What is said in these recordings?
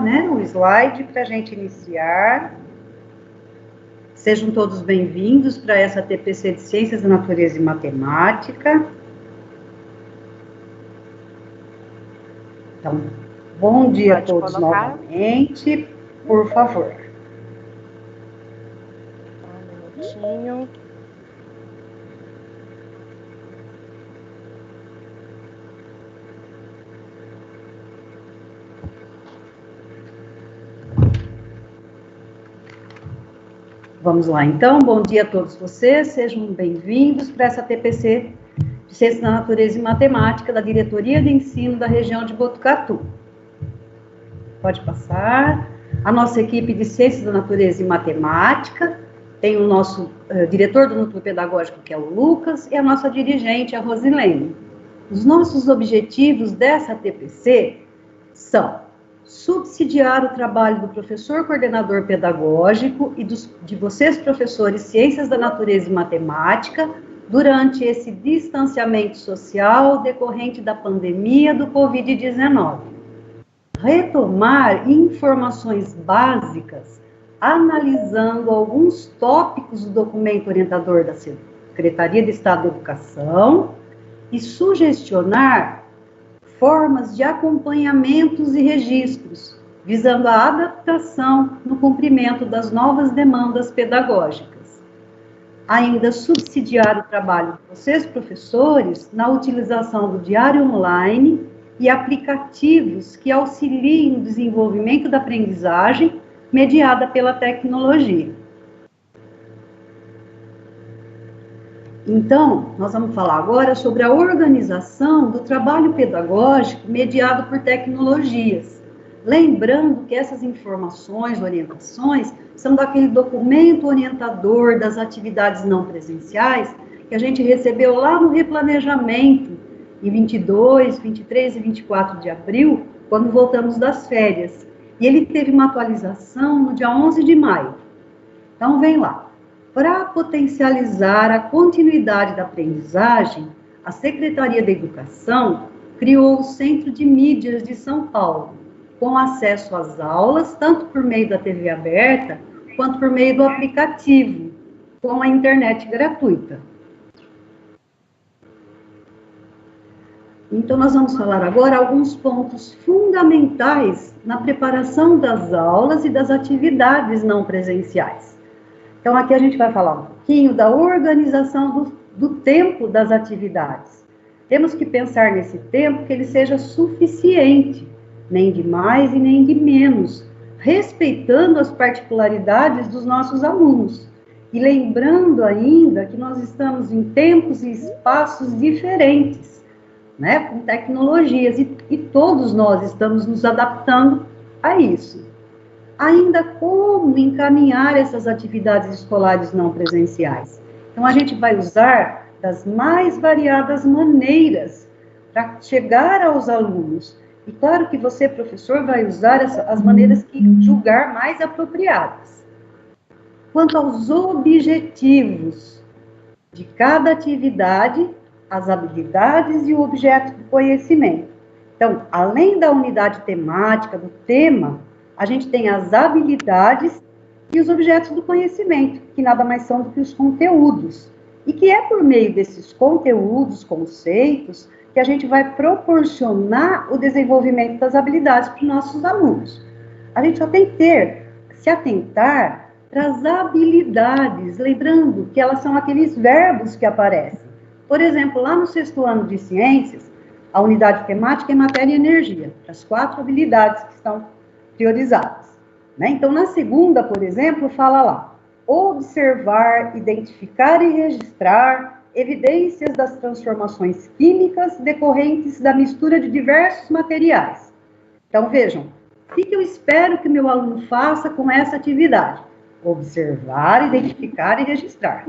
né, o slide para a gente iniciar. Sejam todos bem-vindos para essa TPC de Ciências da Natureza e Matemática. Então, bom dia a todos novamente, por favor. Um minutinho. Vamos lá, então, bom dia a todos vocês, sejam bem-vindos para essa TPC de Ciências da Natureza e Matemática da Diretoria de Ensino da região de Botucatu. Pode passar. A nossa equipe de Ciências da Natureza e Matemática, tem o nosso diretor do Núcleo Pedagógico, que é o Lucas, e a nossa dirigente, a Rosilene. Os nossos objetivos dessa TPC são subsidiar o trabalho do professor coordenador pedagógico e de vocês, professores, Ciências da Natureza e Matemática, durante esse distanciamento social decorrente da pandemia do Covid-19. Retomar informações básicas, analisando alguns tópicos do documento orientador da Secretaria de Estado da Educação e sugestionar formas de acompanhamentos e registros, visando a adaptação no cumprimento das novas demandas pedagógicas. Ainda subsidiar o trabalho de vocês, professores, na utilização do diário online e aplicativos que auxiliem no desenvolvimento da aprendizagem mediada pela tecnologia. Então, nós vamos falar agora sobre a organização do trabalho pedagógico mediado por tecnologias. Lembrando que essas informações, orientações, são daquele documento orientador das atividades não presenciais que a gente recebeu lá no replanejamento, em 22, 23 e 24 de abril, quando voltamos das férias. E ele teve uma atualização no dia 11 de maio. Então, vem lá. Para potencializar a continuidade da aprendizagem, a Secretaria da Educação criou o Centro de Mídias de São Paulo, com acesso às aulas, tanto por meio da TV aberta, quanto por meio do aplicativo, com a internet gratuita. Então, nós vamos falar agora alguns pontos fundamentais na preparação das aulas e das atividades não presenciais. Então, aqui a gente vai falar um pouquinho da organização do tempo das atividades. Temos que pensar nesse tempo que ele seja suficiente, nem de mais e nem de menos, respeitando as particularidades dos nossos alunos. E lembrando ainda que nós estamos em tempos e espaços diferentes, né, com tecnologias, e todos nós estamos nos adaptando a isso. Ainda como encaminhar essas atividades escolares não presenciais. Então, a gente vai usar das mais variadas maneiras para chegar aos alunos. E claro que você, professor, vai usar as maneiras que julgar mais apropriadas. Quanto aos objetivos de cada atividade, as habilidades e o objeto do conhecimento. Então, além da unidade temática, do tema, a gente tem as habilidades e os objetos do conhecimento, que nada mais são do que os conteúdos. E que é por meio desses conteúdos, conceitos, que a gente vai proporcionar o desenvolvimento das habilidades para os nossos alunos. A gente só tem que se atentar para as habilidades, lembrando que elas são aqueles verbos que aparecem. Por exemplo, lá no 6º ano de Ciências, a unidade temática é matéria e energia, as 4 habilidades que estão priorizadas, né? Então, na segunda, por exemplo, fala lá, observar, identificar e registrar evidências das transformações químicas decorrentes da mistura de diversos materiais. Então, vejam, o que eu espero que meu aluno faça com essa atividade? Observar, identificar e registrar.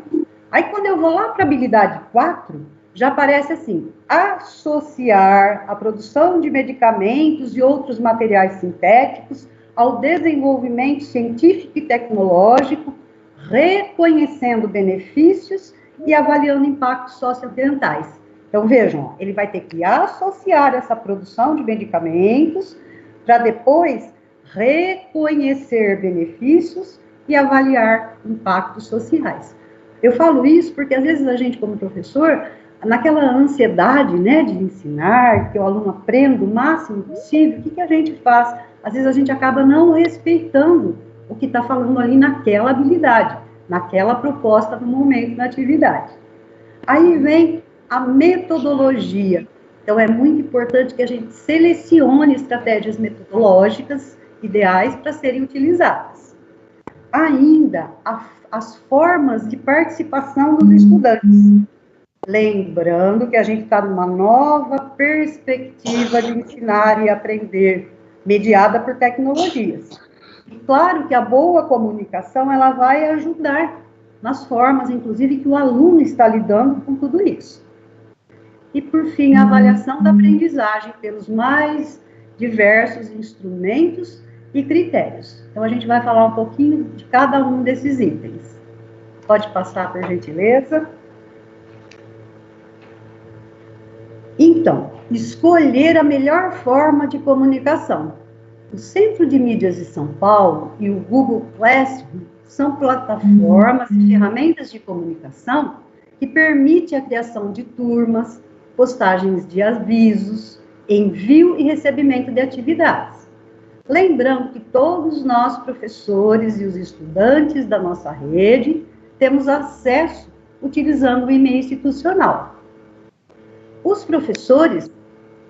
Aí, quando eu vou lá para a habilidade 4, já aparece assim, associar a produção de medicamentos e outros materiais sintéticos ao desenvolvimento científico e tecnológico, reconhecendo benefícios e avaliando impactos socioambientais. Então, vejam, ele vai ter que associar essa produção de medicamentos para depois reconhecer benefícios e avaliar impactos sociais. Eu falo isso porque, às vezes, a gente, como professor, naquela ansiedade, né, de ensinar, que o aluno aprenda o máximo possível, o que a gente faz? Às vezes, a gente acaba não respeitando o que está falando ali naquela habilidade, naquela proposta no momento da atividade. Aí vem a metodologia. Então, é muito importante que a gente selecione estratégias metodológicas ideais para serem utilizadas. Ainda, as formas de participação dos estudantes. Lembrando que a gente está numa nova perspectiva de ensinar e aprender, mediada por tecnologias. E claro que a boa comunicação, ela vai ajudar nas formas, inclusive, que o aluno está lidando com tudo isso. E, por fim, a avaliação da aprendizagem pelos mais diversos instrumentos e critérios. Então, a gente vai falar um pouquinho de cada um desses itens. Pode passar, por gentileza. Então, escolher a melhor forma de comunicação. O Centro de Mídias de São Paulo e o Google Classroom são plataformas e ferramentas de comunicação que permitem a criação de turmas, postagens de avisos, envio e recebimento de atividades. Lembrando que todos nós, professores e os estudantes da nossa rede, temos acesso utilizando o e-mail institucional. Os professores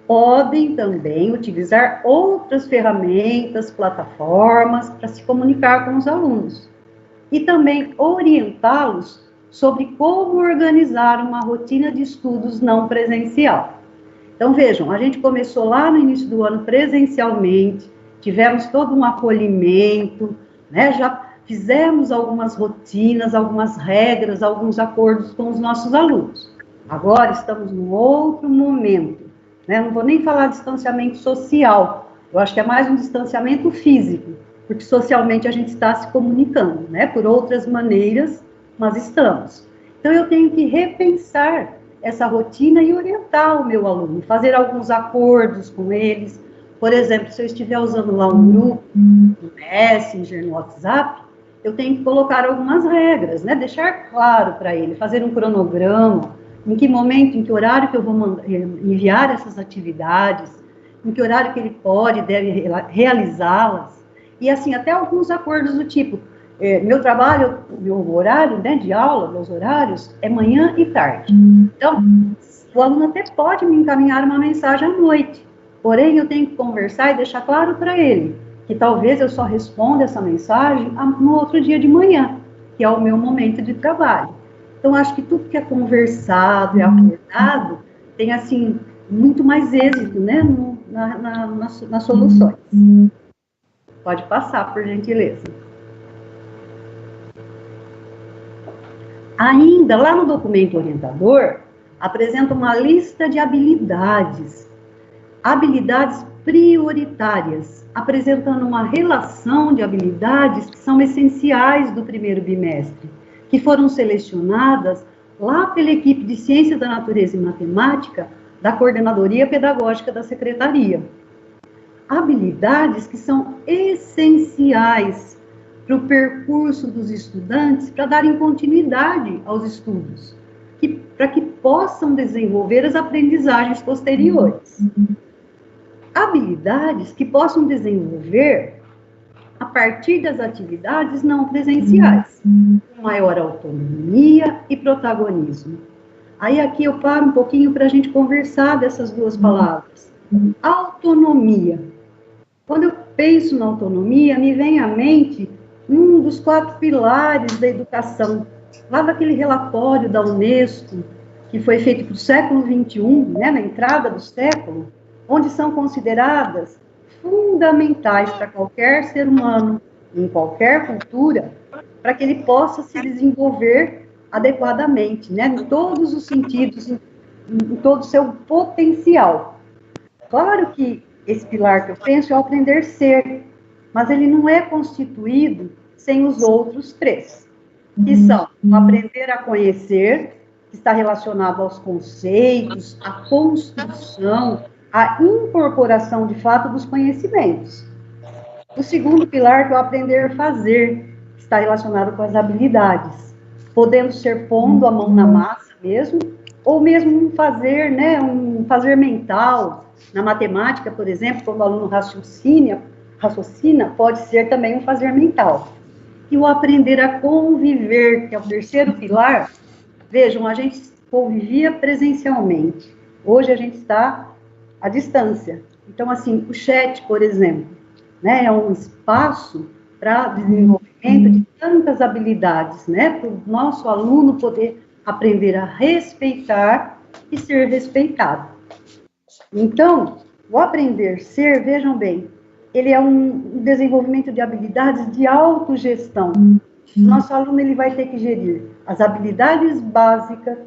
podem também utilizar outras ferramentas, plataformas, para se comunicar com os alunos. E também orientá-los sobre como organizar uma rotina de estudos não presencial. Então, vejam, a gente começou lá no início do ano presencialmente, tivemos todo um acolhimento, né? Já fizemos algumas rotinas, algumas regras, alguns acordos com os nossos alunos. Agora estamos num outro momento, né? Não vou nem falar de distanciamento social, eu acho que é mais um distanciamento físico, porque socialmente a gente está se comunicando, né? Por outras maneiras, mas estamos. Então, eu tenho que repensar essa rotina e orientar o meu aluno, fazer alguns acordos com eles. Por exemplo, se eu estiver usando lá um grupo no Messenger, no WhatsApp, eu tenho que colocar algumas regras, né? Deixar claro para ele, fazer um cronograma, em que momento, em que horário que eu vou enviar essas atividades, em que horário que ele pode, deve realizá-las, e assim, até alguns acordos do tipo, meu trabalho, meu horário, né, de aula, meus horários, é manhã e tarde. Então, o aluno até pode me encaminhar uma mensagem à noite, porém, eu tenho que conversar e deixar claro para ele que talvez eu só responda essa mensagem no outro dia de manhã, que é o meu momento de trabalho. Então, acho que tudo que é conversado e acordado tem, assim, muito mais êxito, né, nas soluções. Pode passar, por gentileza. Ainda, lá no documento orientador, apresenta uma lista de habilidades prioritárias, apresentando uma relação de habilidades que são essenciais do primeiro bimestre, que foram selecionadas lá pela equipe de Ciência da Natureza e Matemática da Coordenadoria Pedagógica da Secretaria. Habilidades que são essenciais para o percurso dos estudantes, para darem continuidade aos estudos, para que possam desenvolver as aprendizagens posteriores. Habilidades que possam desenvolver a partir das atividades não presenciais, com maior autonomia e protagonismo. Aí aqui eu paro um pouquinho para a gente conversar dessas duas palavras. Autonomia. Quando eu penso na autonomia, me vem à mente um dos 4 pilares da educação, lá daquele relatório da Unesco, que foi feito para o século XXI, né, na entrada do século, onde são consideradas fundamentais para qualquer ser humano, em qualquer cultura, para que ele possa se desenvolver adequadamente, né, em todos os sentidos, em todo o seu potencial. Claro que esse pilar que eu penso é o aprender ser, mas ele não é constituído sem os outros 3, que são o aprender a conhecer, que está relacionado aos conceitos, à construção, a incorporação de fato dos conhecimentos. O segundo pilar, que é o aprender a fazer, está relacionado com as habilidades, podendo ser pondo a mão na massa mesmo, ou mesmo um fazer, né, um fazer mental. Na matemática, por exemplo, quando o aluno raciocina, pode ser também um fazer mental. E o aprender a conviver, que é o terceiro pilar. Vejam, a gente convivia presencialmente, hoje a gente está à distância. Então, assim, o chat, por exemplo, né, é um espaço para desenvolvimento de tantas habilidades, né, para o nosso aluno poder aprender a respeitar e ser respeitado. Então, o aprender a ser, vejam bem, ele é um desenvolvimento de habilidades de autogestão. O nosso aluno ele vai ter que gerir as habilidades básicas,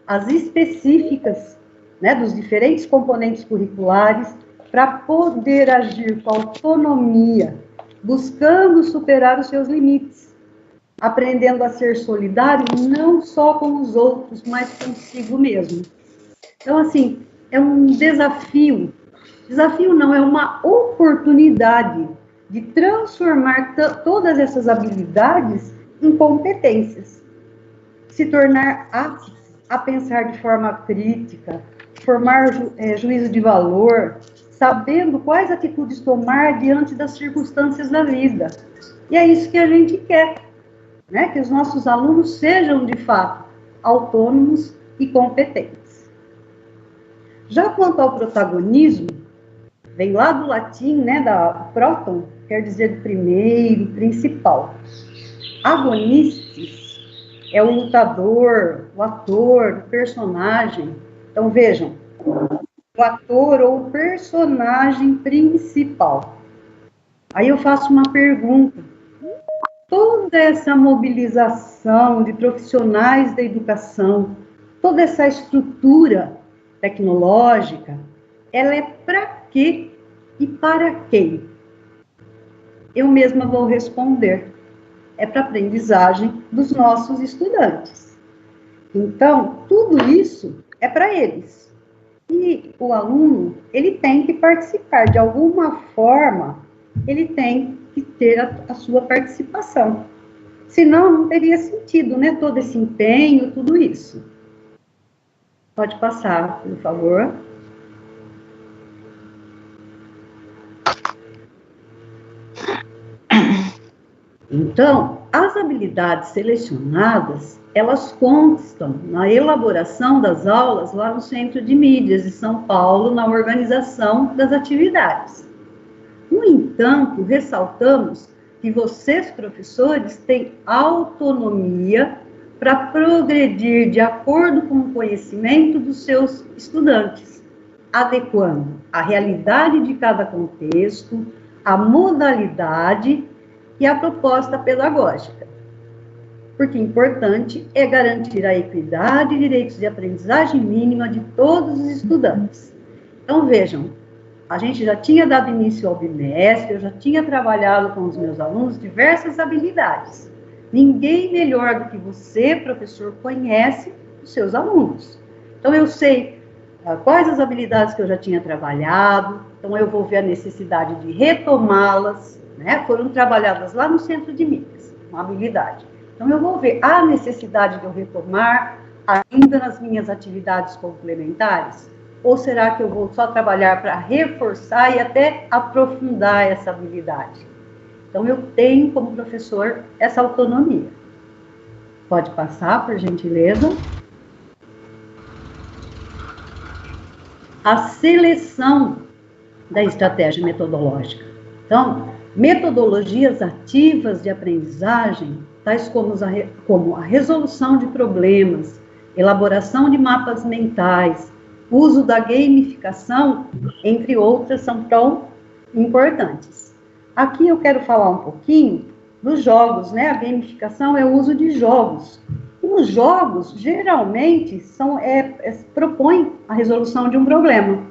as específicas, né, dos diferentes componentes curriculares, para poder agir com autonomia, buscando superar os seus limites, aprendendo a ser solidário não só com os outros, mas consigo mesmo. Então, assim, é um desafio. Desafio não, é uma oportunidade de transformar todas essas habilidades em competências. Se tornar apto a pensar de forma crítica, formar juízo de valor, sabendo quais atitudes tomar diante das circunstâncias da vida. E é isso que a gente quer, né? Que os nossos alunos sejam, de fato, autônomos e competentes. Já quanto ao protagonismo, vem lá do latim, né, da proton, quer dizer primeiro, principal. Agonistes é o lutador, o ator, o personagem. Então, vejam, o ator ou o personagem principal. Aí eu faço uma pergunta. Toda essa mobilização de profissionais da educação, toda essa estrutura tecnológica, ela é para quê e para quem? Eu mesma vou responder. É para a aprendizagem dos nossos estudantes. Então, tudo isso é para eles. E o aluno, ele tem que participar. De alguma forma, ele tem que ter a sua participação. Senão, não teria sentido, né? Todo esse empenho, tudo isso. Pode passar, por favor. Então, as habilidades selecionadas, elas constam na elaboração das aulas lá no Centro de Mídias de São Paulo, na organização das atividades. No entanto, ressaltamos que vocês, professores, têm autonomia para progredir de acordo com o conhecimento dos seus estudantes, adequando a realidade de cada contexto, a modalidade e a proposta pedagógica. Porque importante é garantir a equidade e direitos de aprendizagem mínima de todos os estudantes. Então, vejam, a gente já tinha dado início ao bimestre, eu já tinha trabalhado com os meus alunos diversas habilidades. Ninguém melhor do que você, professor, conhece os seus alunos. Então, eu sei quais as habilidades que eu já tinha trabalhado, então eu vou ver a necessidade de retomá-las, né? Foram trabalhadas lá no Centro de Mídias, uma habilidade. Então, eu vou ver a necessidade de eu retomar ainda nas minhas atividades complementares? Ou será que eu vou só trabalhar para reforçar e até aprofundar essa habilidade? Então, eu tenho, como professor, essa autonomia. Pode passar, por gentileza. A seleção da estratégia metodológica. Então, metodologias ativas de aprendizagem, tais como a resolução de problemas, elaboração de mapas mentais, uso da gamificação, entre outras, são tão importantes. Aqui eu quero falar um pouquinho dos jogos, né? A gamificação é o uso de jogos. E os jogos, geralmente, propõem a resolução de um problema.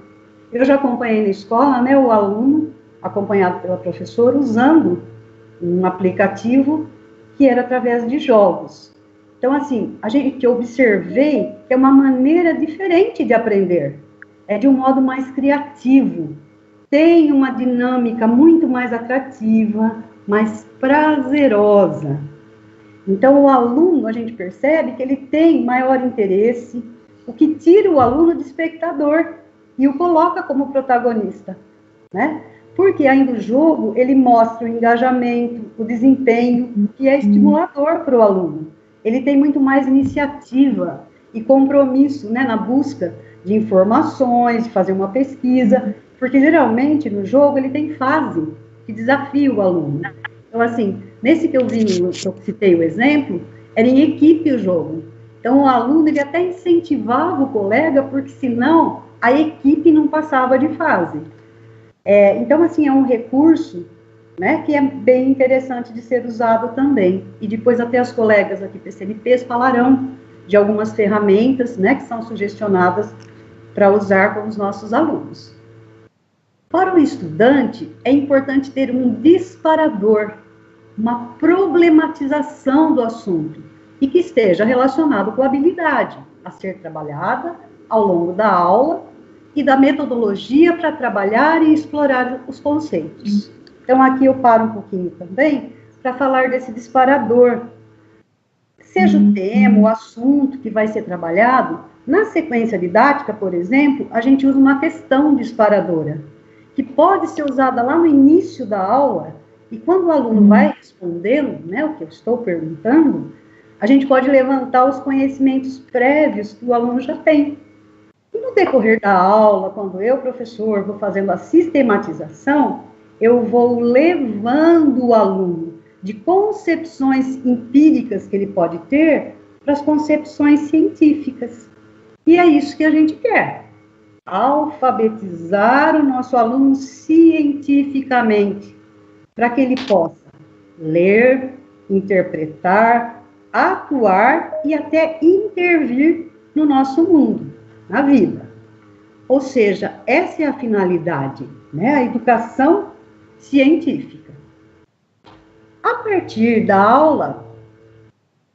Eu já acompanhei na escola, né, o aluno, acompanhado pela professora, usando um aplicativo que era através de jogos. Então, assim, eu observei que é uma maneira diferente de aprender. É de um modo mais criativo. tem uma dinâmica muito mais atrativa, mais prazerosa. Então, o aluno, a gente percebe que ele tem maior interesse, o que tira o aluno de espectador e o coloca como protagonista, né? Porque ainda o jogo, ele mostra o engajamento, o desempenho, que é estimulador para o aluno. Ele tem muito mais iniciativa e compromisso, né, na busca de informações, de fazer uma pesquisa, porque geralmente no jogo ele tem fase que desafia o aluno. Então, assim, nesse que eu citei o exemplo, era em equipe o jogo. Então, o aluno, ele até incentivava o colega, porque senão a equipe não passava de fase. Então, assim, é um recurso, né, que é bem interessante de ser usado também. E depois até as colegas aqui PCNPs falarão de algumas ferramentas, né, que são sugestionadas para usar com os nossos alunos. Para o estudante, é importante ter um disparador, uma problematização do assunto, e que esteja relacionado com a habilidade a ser trabalhada ao longo da aula e da metodologia para trabalhar e explorar os conceitos. Então, aqui eu paro um pouquinho também para falar desse disparador. Seja o tema, o assunto que vai ser trabalhado, na sequência didática, por exemplo, a gente usa uma questão disparadora, que pode ser usada lá no início da aula, e quando o aluno vai respondendo, né, o que eu estou perguntando, a gente pode levantar os conhecimentos prévios que o aluno já tem. E no decorrer da aula, quando eu, professor, vou fazendo a sistematização, eu vou levando o aluno de concepções empíricas que ele pode ter para as concepções científicas. E é isso que a gente quer. Alfabetizar o nosso aluno cientificamente, para que ele possa ler, interpretar, atuar e até intervir no nosso mundo, na vida. Ou seja, essa é a finalidade, né? A educação científica. A partir da aula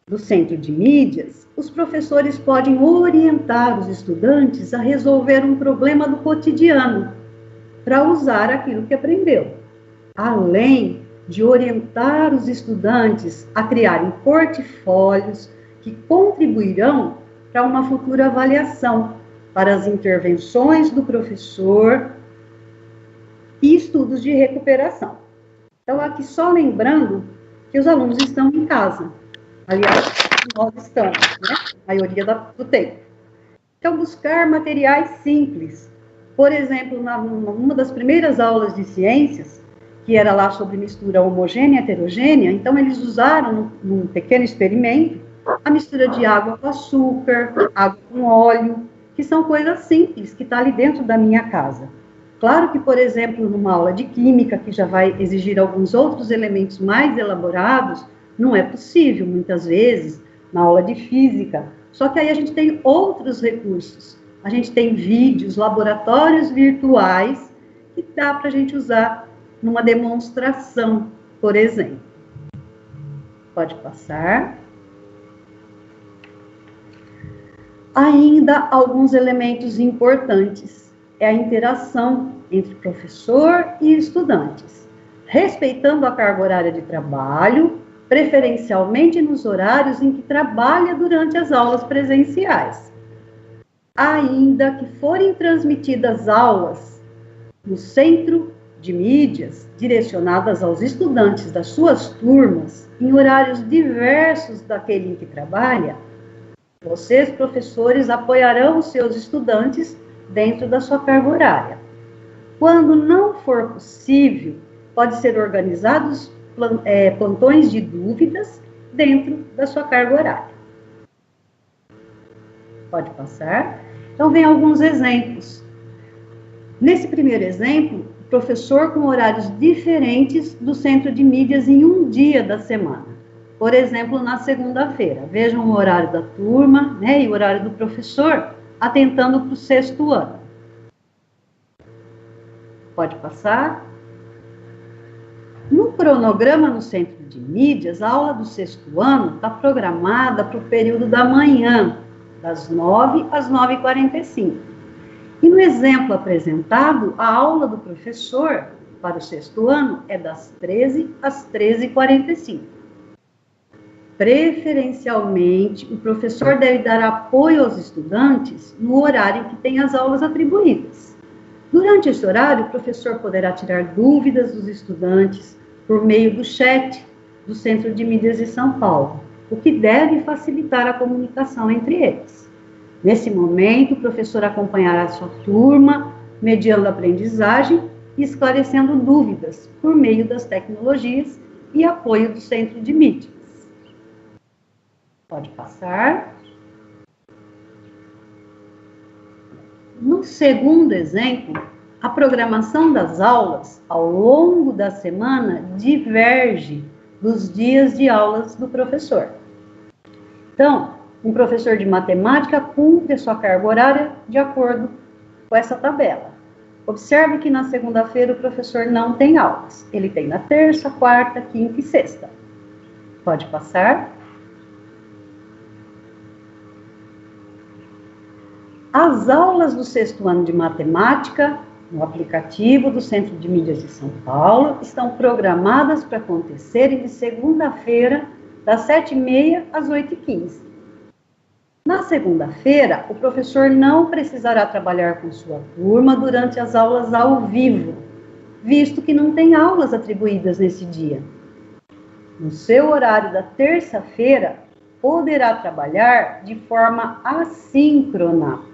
do Centro de Mídias, os professores podem orientar os estudantes a resolver um problema do cotidiano, para usar aquilo que aprendeu, além de orientar os estudantes a criarem portfólios que contribuirão para uma futura avaliação, para as intervenções do professor e estudos de recuperação. Então, aqui só lembrando que os alunos estão em casa. Aliás, nós estamos, né? A maioria do tempo. Então, buscar materiais simples. Por exemplo, numa das primeiras aulas de ciências, que era lá sobre mistura homogênea e heterogênea, então eles usaram, num pequeno experimento, a mistura de água com açúcar, água com óleo, que são coisas simples, que está ali dentro da minha casa. Claro que, por exemplo, numa aula de química, que já vai exigir alguns outros elementos mais elaborados, não é possível, muitas vezes, na aula de física. Só que aí a gente tem outros recursos. A gente tem vídeos, laboratórios virtuais, que dá para a gente usar numa demonstração, por exemplo. Pode passar. Ainda alguns elementos importantes. É a interação entre professor e estudantes, respeitando a carga horária de trabalho, preferencialmente nos horários em que trabalha durante as aulas presenciais. Ainda que forem transmitidas aulas no Centro de Mídias, direcionadas aos estudantes das suas turmas, em horários diversos daquele em que trabalha, vocês, professores, apoiarão os seus estudantes dentro da sua carga horária. Quando não for possível, pode ser organizados plantões de dúvidas dentro da sua carga horária. Pode passar. Então, vem alguns exemplos. Nesse primeiro exemplo, o professor com horários diferentes do Centro de Mídias em um dia da semana. Por exemplo, na segunda-feira. Vejam o horário da turma, né, e o horário do professor, atentando para o 6º ano. Pode passar. No cronograma no Centro de Mídias, a aula do 6º ano está programada para o período da manhã, das 9 às 9h45. E no exemplo apresentado, a aula do professor para o 6º ano é das 13 às 13h45. Preferencialmente, o professor deve dar apoio aos estudantes no horário que tem as aulas atribuídas. Durante esse horário, o professor poderá tirar dúvidas dos estudantes por meio do chat do Centro de Mídias de São Paulo, o que deve facilitar a comunicação entre eles. Nesse momento, o professor acompanhará a sua turma, mediando a aprendizagem e esclarecendo dúvidas por meio das tecnologias e apoio do Centro de Mídias. Pode passar. No segundo exemplo, a programação das aulas ao longo da semana diverge dos dias de aulas do professor. Então, um professor de matemática cumpre a sua carga horária de acordo com essa tabela. Observe que na segunda-feira o professor não tem aulas. Ele tem na terça, quarta, quinta e sexta. Pode passar. As aulas do 6º ano de matemática, no aplicativo do Centro de Mídias de São Paulo, estão programadas para acontecerem de segunda-feira, das 7h30 às 8h15. Na segunda-feira, o professor não precisará trabalhar com sua turma durante as aulas ao vivo, visto que não tem aulas atribuídas nesse dia. No seu horário da terça-feira, poderá trabalhar de forma assíncrona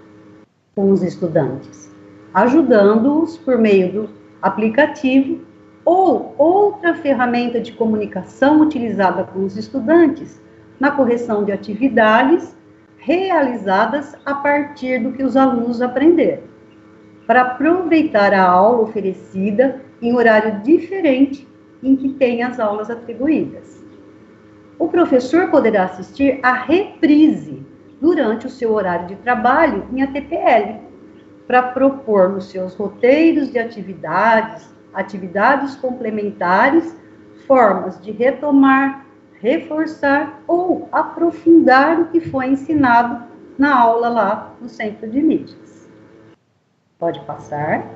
com os estudantes, ajudando-os por meio do aplicativo ou outra ferramenta de comunicação utilizada com os estudantes na correção de atividades realizadas a partir do que os alunos aprenderam, para aproveitar a aula oferecida em horário diferente em que tem as aulas atribuídas. O professor poderá assistir à reprise durante o seu horário de trabalho em ATPL, para propor nos seus roteiros de atividades complementares, formas de retomar, reforçar ou aprofundar o que foi ensinado na aula lá no Centro de Mídias. Pode passar.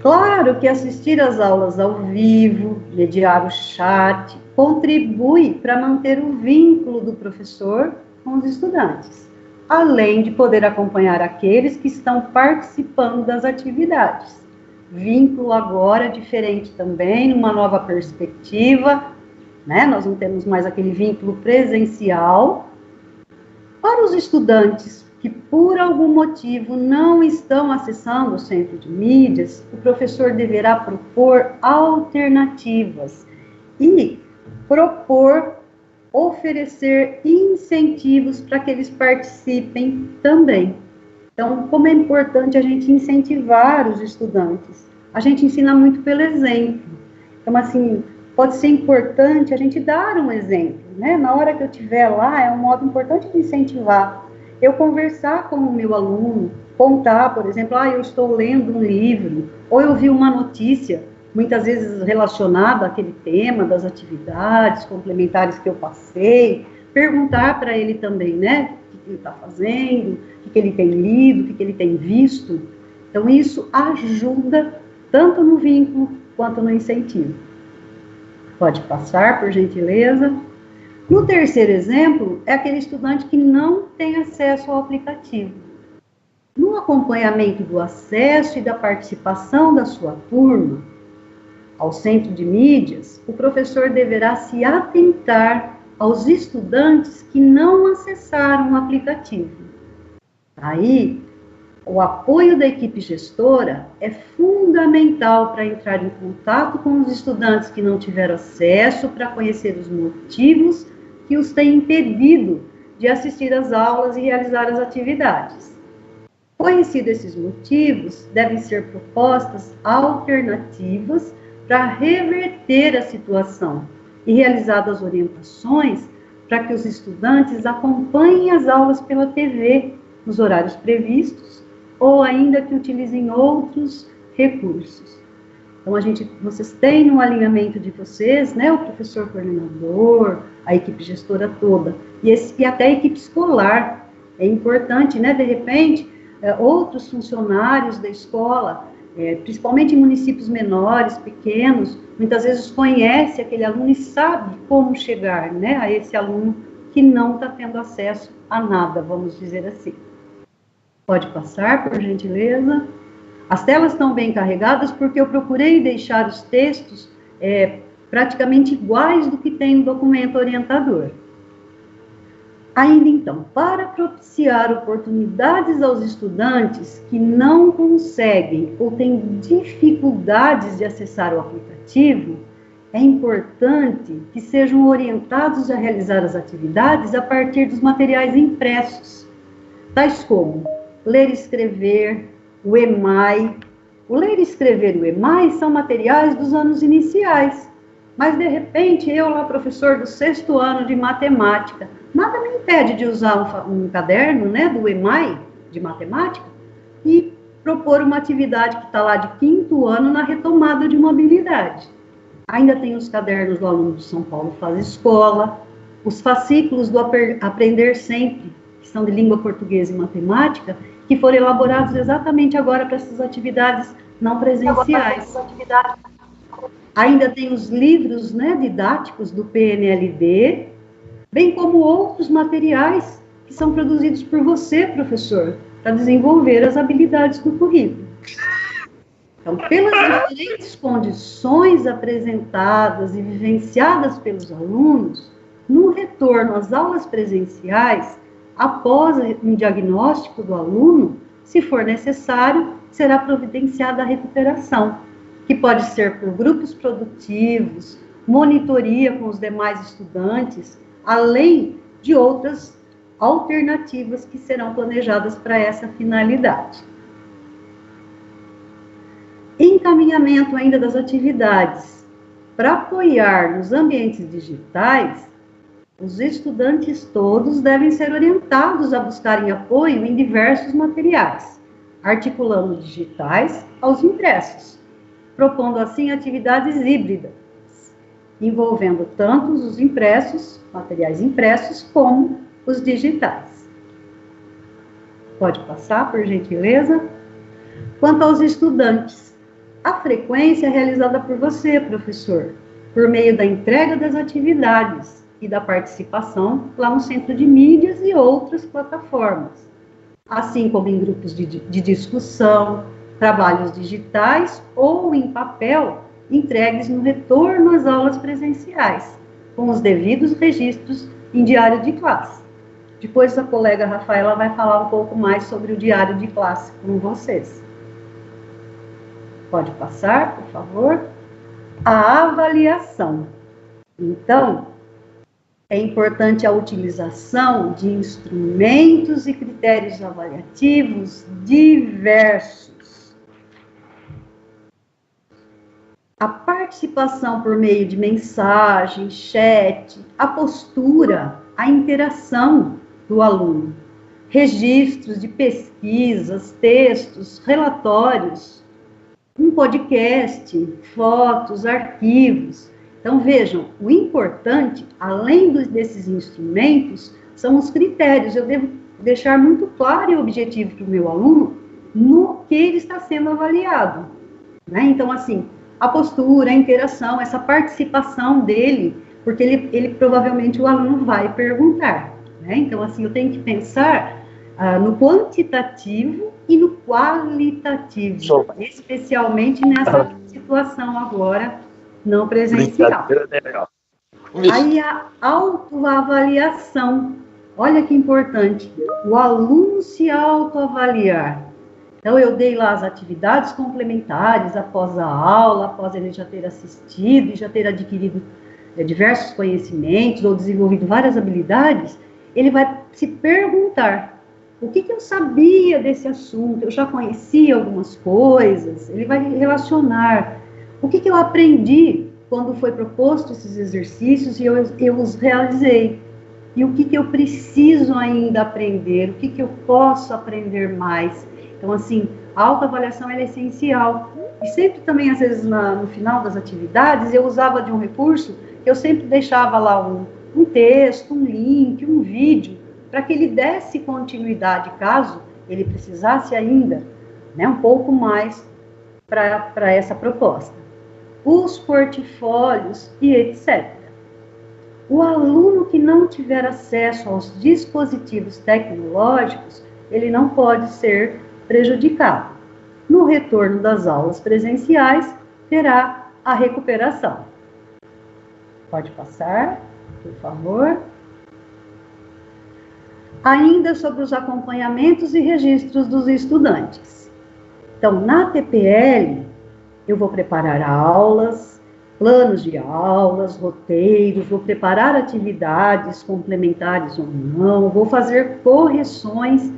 Claro que assistir às aulas ao vivo, mediar o chat, contribui para manter o vínculo do professor com os estudantes, além de poder acompanhar aqueles que estão participando das atividades. Vínculo agora diferente também, numa nova perspectiva, né? Nós não temos mais aquele vínculo presencial. Para os estudantes que por algum motivo não estão acessando o Centro de Mídias, o professor deverá propor alternativas e oferecer incentivos para que eles participem também. Então, como é importante a gente incentivar os estudantes? A gente ensina muito pelo exemplo. Então, assim, pode ser importante a gente dar um exemplo, né? Na hora que eu estiver lá, é um modo importante de incentivar. Eu conversar com o meu aluno, contar, por exemplo, eu estou lendo um livro, ou eu vi uma notícia, muitas vezes relacionada àquele tema das atividades complementares que eu passei, perguntar para ele também, né, o que ele está fazendo, o que ele tem lido, o que ele tem visto. Então, isso ajuda tanto no vínculo quanto no incentivo. Pode passar, por gentileza. No terceiro exemplo, é aquele estudante que não tem acesso ao aplicativo. No acompanhamento do acesso e da participação da sua turma ao Centro de Mídias, o professor deverá se atentar aos estudantes que não acessaram o aplicativo. Aí, o apoio da equipe gestora é fundamental para entrar em contato com os estudantes que não tiveram acesso, para conhecer os motivos que os têm impedido de assistir às aulas e realizar as atividades. Conhecidos esses motivos, devem ser propostas alternativas para reverter a situação e realizadas orientações para que os estudantes acompanhem as aulas pela TV nos horários previstos ou ainda que utilizem outros recursos. Então, vocês têm no alinhamento de vocês, né, o professor coordenador, a equipe gestora toda, e até a equipe escolar. É importante, né, de repente, outros funcionários da escola, principalmente em municípios menores, pequenos, muitas vezes conhece aquele aluno e sabe como chegar, né, a esse aluno que não está tendo acesso a nada, vamos dizer assim. Pode passar, por gentileza. As telas estão bem carregadas porque eu procurei deixar os textos praticamente iguais do que tem no documento orientador. Ainda então, para propiciar oportunidades aos estudantes que não conseguem ou têm dificuldades de acessar o aplicativo, é importante que sejam orientados a realizar as atividades a partir dos materiais impressos, tais como ler e escrever, o EMAI. O ler e escrever e o EMAI são materiais dos anos iniciais, mas de repente eu lá, professor do 6º ano de matemática, nada me impede de usar um caderno, né, do EMAI, de matemática, e propor uma atividade que está lá de 5º ano na retomada de uma habilidade. Ainda tem os cadernos do aluno de São Paulo Faz Escola, os fascículos do Aprender Sempre, que são de língua portuguesa e matemática, que foram elaborados exatamente agora para essas atividades não presenciais. Ainda tem os livros, né, didáticos do PNLD, bem como outros materiais que são produzidos por você, professor, para desenvolver as habilidades do currículo. Então, pelas diferentes condições apresentadas e vivenciadas pelos alunos, no retorno às aulas presenciais, após um diagnóstico do aluno, se for necessário, será providenciada a recuperação, que pode ser por grupos produtivos, monitoria com os demais estudantes, além de outras alternativas que serão planejadas para essa finalidade. Encaminhamento ainda das atividades. Para apoiar nos ambientes digitais, os estudantes todos devem ser orientados a buscarem apoio em diversos materiais, articulando digitais aos impressos, propondo assim atividades híbridas, envolvendo tanto os impressos, materiais impressos, como os digitais. Pode passar, por gentileza. Quanto aos estudantes, a frequência é realizada por você, professor, por meio da entrega das atividades e da participação lá no Centro de Mídias e outras plataformas, assim como em grupos de discussão, trabalhos digitais ou em papel entregues no retorno às aulas presenciais, com os devidos registros em diário de classe. Depois a colega Rafaela vai falar um pouco mais sobre o diário de classe com vocês. Pode passar, por favor. A avaliação. Então, é importante a utilização de instrumentos e critérios avaliativos diversos. A participação por meio de mensagem, chat, a postura, a interação do aluno, registros de pesquisas, textos, relatórios, um podcast, fotos, arquivos. Então, vejam, o importante, além desses instrumentos, são os critérios. Eu devo deixar muito claro e objetivo para o meu aluno no que ele está sendo avaliado, né? Então, assim, a postura, a interação, essa participação dele, porque ele provavelmente o aluno vai perguntar, né? Então, assim, eu tenho que pensar no quantitativo e no qualitativo, especialmente nessa situação agora não presencial. Aí a autoavaliação, olha que importante, o aluno se autoavaliar. Então, eu dei lá as atividades complementares após a aula, após ele já ter assistido e já ter adquirido diversos conhecimentos ou desenvolvido várias habilidades, ele vai se perguntar, o que eu sabia desse assunto? Eu já conhecia algumas coisas, ele vai relacionar. O que eu aprendi quando foi proposto esses exercícios e eu os realizei? E o que eu preciso ainda aprender? O que eu posso aprender mais? Então, assim, a autoavaliação é essencial. E sempre também, às vezes, no final das atividades, eu usava de um recurso, eu sempre deixava lá um texto, um link, um vídeo, para que ele desse continuidade, caso ele precisasse ainda, né, um pouco mais para essa proposta. Os portfólios e etc. O aluno que não tiver acesso aos dispositivos tecnológicos, ele não pode ser prejudicado. No retorno das aulas presenciais, terá a recuperação. Pode passar, por favor. Ainda sobre os acompanhamentos e registros dos estudantes. Então, na TPL, eu vou preparar aulas, planos de aulas, roteiros, vou preparar atividades complementares ou não, vou fazer correções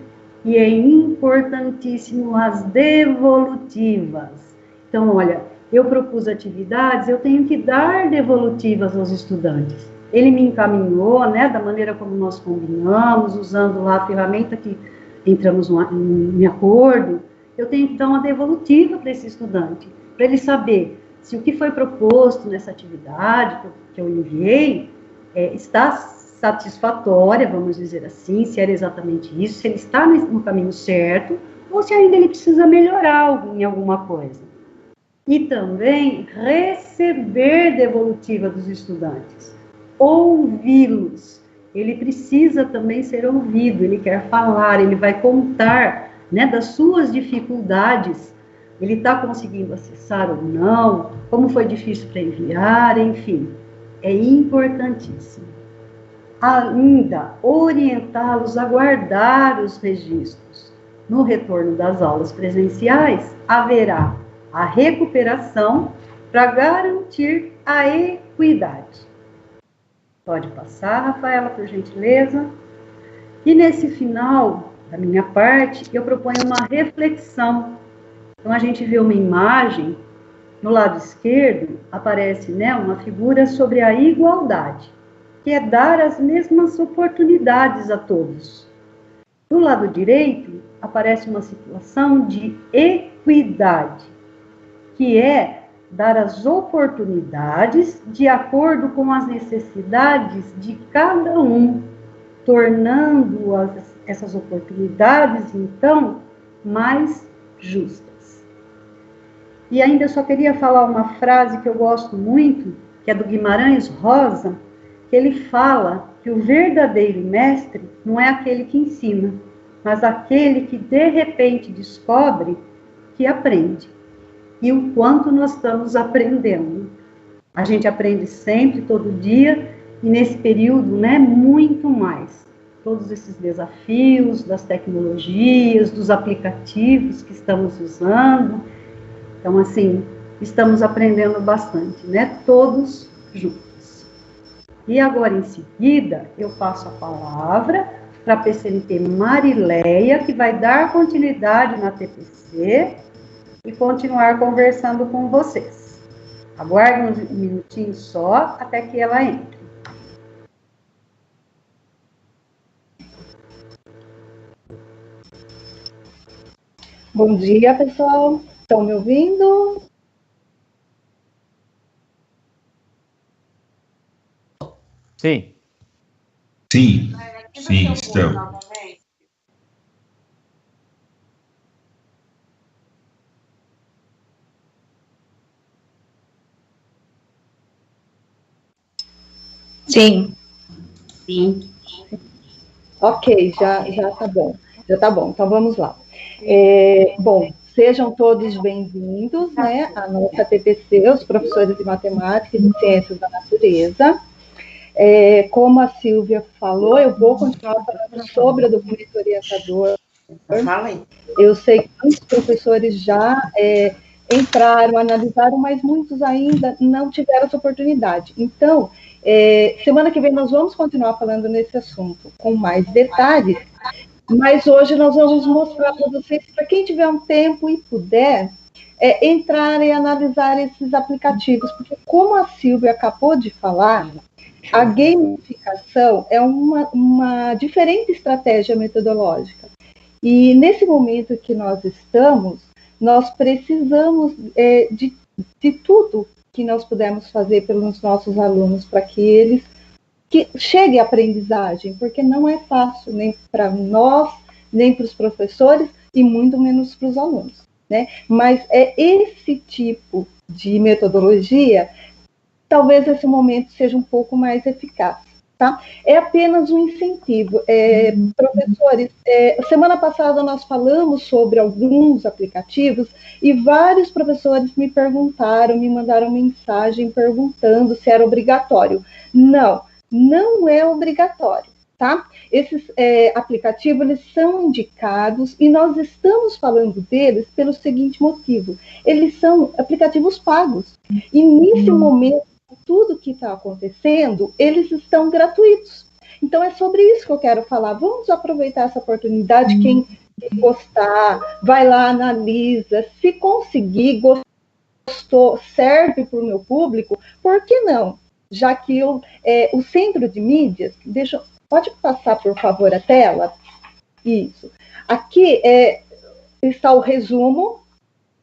e é importantíssimo as devolutivas. Então, olha, eu propus atividades, eu tenho que dar devolutivas aos estudantes. Ele me encaminhou, né, da maneira como nós combinamos, usando lá a ferramenta que entramos em acordo, eu tenho que dar uma devolutiva para esse estudante, para ele saber se o que foi proposto nessa atividade que eu enviei está satisfatória, vamos dizer assim, se era exatamente isso, se ele está no caminho certo, ou se ainda ele precisa melhorar em alguma coisa. E também receber devolutiva dos estudantes, ouvi-los. Ele precisa também ser ouvido, ele quer falar, ele vai contar, né, das suas dificuldades, ele está conseguindo acessar ou não, como foi difícil para enviar, enfim, é importantíssimo. Ainda, orientá-los a guardar os registros. No retorno das aulas presenciais, haverá a recuperação para garantir a equidade. Pode passar, Rafaela, por gentileza. E nesse final da minha parte, eu proponho uma reflexão. Então, a gente vê uma imagem, no lado esquerdo, aparece, né, uma figura sobre a igualdade, que é dar as mesmas oportunidades a todos. Do lado direito, aparece uma situação de equidade, que é dar as oportunidades de acordo com as necessidades de cada um, tornando essas oportunidades, então, mais justas. E ainda eu só queria falar uma frase que eu gosto muito, que é do Guimarães Rosa, que ele fala que o verdadeiro mestre não é aquele que ensina, mas aquele que de repente descobre que aprende. E o quanto nós estamos aprendendo. A gente aprende sempre, todo dia, e nesse período, né, muito mais. Todos esses desafios das tecnologias, dos aplicativos que estamos usando. Então, assim, estamos aprendendo bastante, né? Todos juntos. E agora, em seguida, eu passo a palavra para a PCNT Marileia, que vai dar continuidade na TPC e continuar conversando com vocês. Aguardem um minutinho só, até que ela entre. Bom dia, pessoal. Estão me ouvindo? Sim. Sim, sim, estão. Sim. Sim. Ok, já tá bom. Já tá bom, então vamos lá. Bom, sejam todos bem-vindos, né, à nossa TPC, os professores de Matemática e de Ciências da Natureza. Como a Silvia falou, eu vou continuar falando sobre o documento orientador. Eu sei que muitos professores já entraram, analisaram, mas muitos ainda não tiveram essa oportunidade. Então, semana que vem nós vamos continuar falando nesse assunto com mais detalhes, mas hoje nós vamos mostrar para vocês, para quem tiver um tempo e puder, entrar e analisar esses aplicativos, porque como a Silvia acabou de falar, a gamificação é uma diferente estratégia metodológica. E nesse momento que nós estamos, nós precisamos de tudo que nós pudermos fazer pelos nossos alunos para que eles cheguem à aprendizagem, porque não é fácil nem para nós, nem para os professores e muito menos para os alunos, né? Mas é esse tipo de metodologia, talvez esse momento seja um pouco mais eficaz, tá? É apenas um incentivo. Professores, semana passada nós falamos sobre alguns aplicativos e vários professores me perguntaram, me mandaram mensagem perguntando se era obrigatório. Não, não é obrigatório, tá? Esses aplicativos, eles são indicados e nós estamos falando deles pelo seguinte motivo: eles são aplicativos pagos e nesse momento, tudo que está acontecendo, eles estão gratuitos. Então, é sobre isso que eu quero falar. Vamos aproveitar essa oportunidade. Quem gostar, vai lá, analisa. Se conseguir, gostou, serve para o meu público, por que não? Já que o Centro de Mídias, pode passar, por favor, a tela? Isso. Aqui está o resumo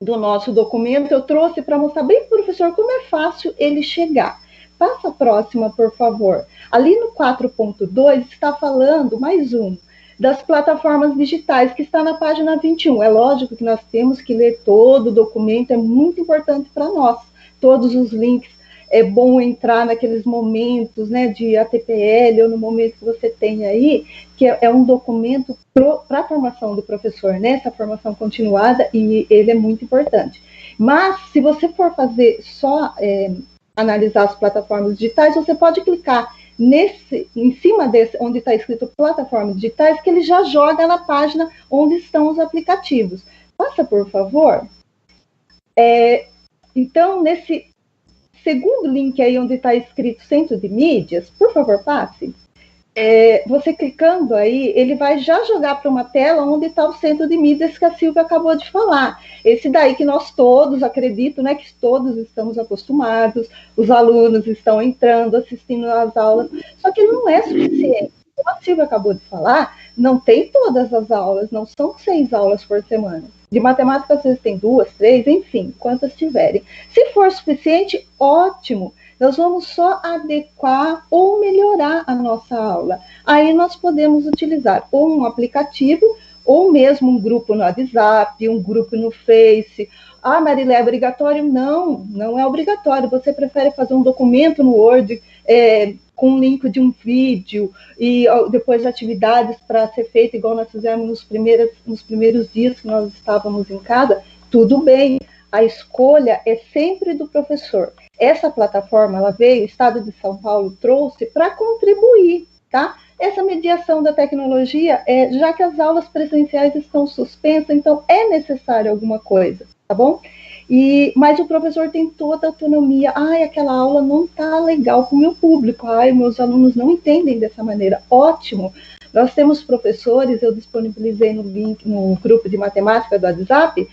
do nosso documento. Eu trouxe para mostrar bem para o professor como é fácil ele chegar. Passa a próxima, por favor. Ali no 4.2 está falando, mais das plataformas digitais, que está na página 21. É lógico que nós temos que ler todo o documento, é muito importante para nós. Todos os links, é bom entrar naqueles momentos, né, de ATPL, ou no momento que você tem aí, que é um documento para a formação do professor, né, essa formação continuada, e ele é muito importante. Mas, se você for fazer só analisar as plataformas digitais, você pode clicar em cima desse, onde está escrito plataformas digitais, que ele já joga na página onde estão os aplicativos. Passa, por favor. Então, nesse segundo link aí, onde está escrito Centro de Mídias, por favor, passe. Você clicando aí, ele vai já jogar para uma tela onde está o Centro de Mídias que a Silvia acabou de falar. Esse daí que nós todos, acredito, né, que todos estamos acostumados, os alunos estão entrando, assistindo às aulas, só que não é suficiente. Como a Silvia acabou de falar, não tem todas as aulas, não são 6 aulas por semana. De matemática, às vezes tem 2, 3, enfim, quantas tiverem. Se for suficiente, ótimo. Nós vamos só adequar ou melhorar a nossa aula. Aí nós podemos utilizar ou um aplicativo, ou mesmo um grupo no WhatsApp, um grupo no Face. Ah, Marília, é obrigatório? Não, não é obrigatório. Você prefere fazer um documento no Word com um link de um vídeo e depois atividades para ser feita, igual nós fizemos nos primeiros dias que nós estávamos em casa? Tudo bem. A escolha é sempre do professor. Essa plataforma, ela veio, o Estado de São Paulo trouxe para contribuir, tá? Essa mediação da tecnologia, já que as aulas presenciais estão suspensas, então é necessário alguma coisa, tá bom? Mas o professor tem toda a autonomia. Ai, aquela aula não está legal com o meu público. Ai, meus alunos não entendem dessa maneira. Ótimo. Nós temos professores, eu disponibilizei no link, no grupo de matemática do WhatsApp,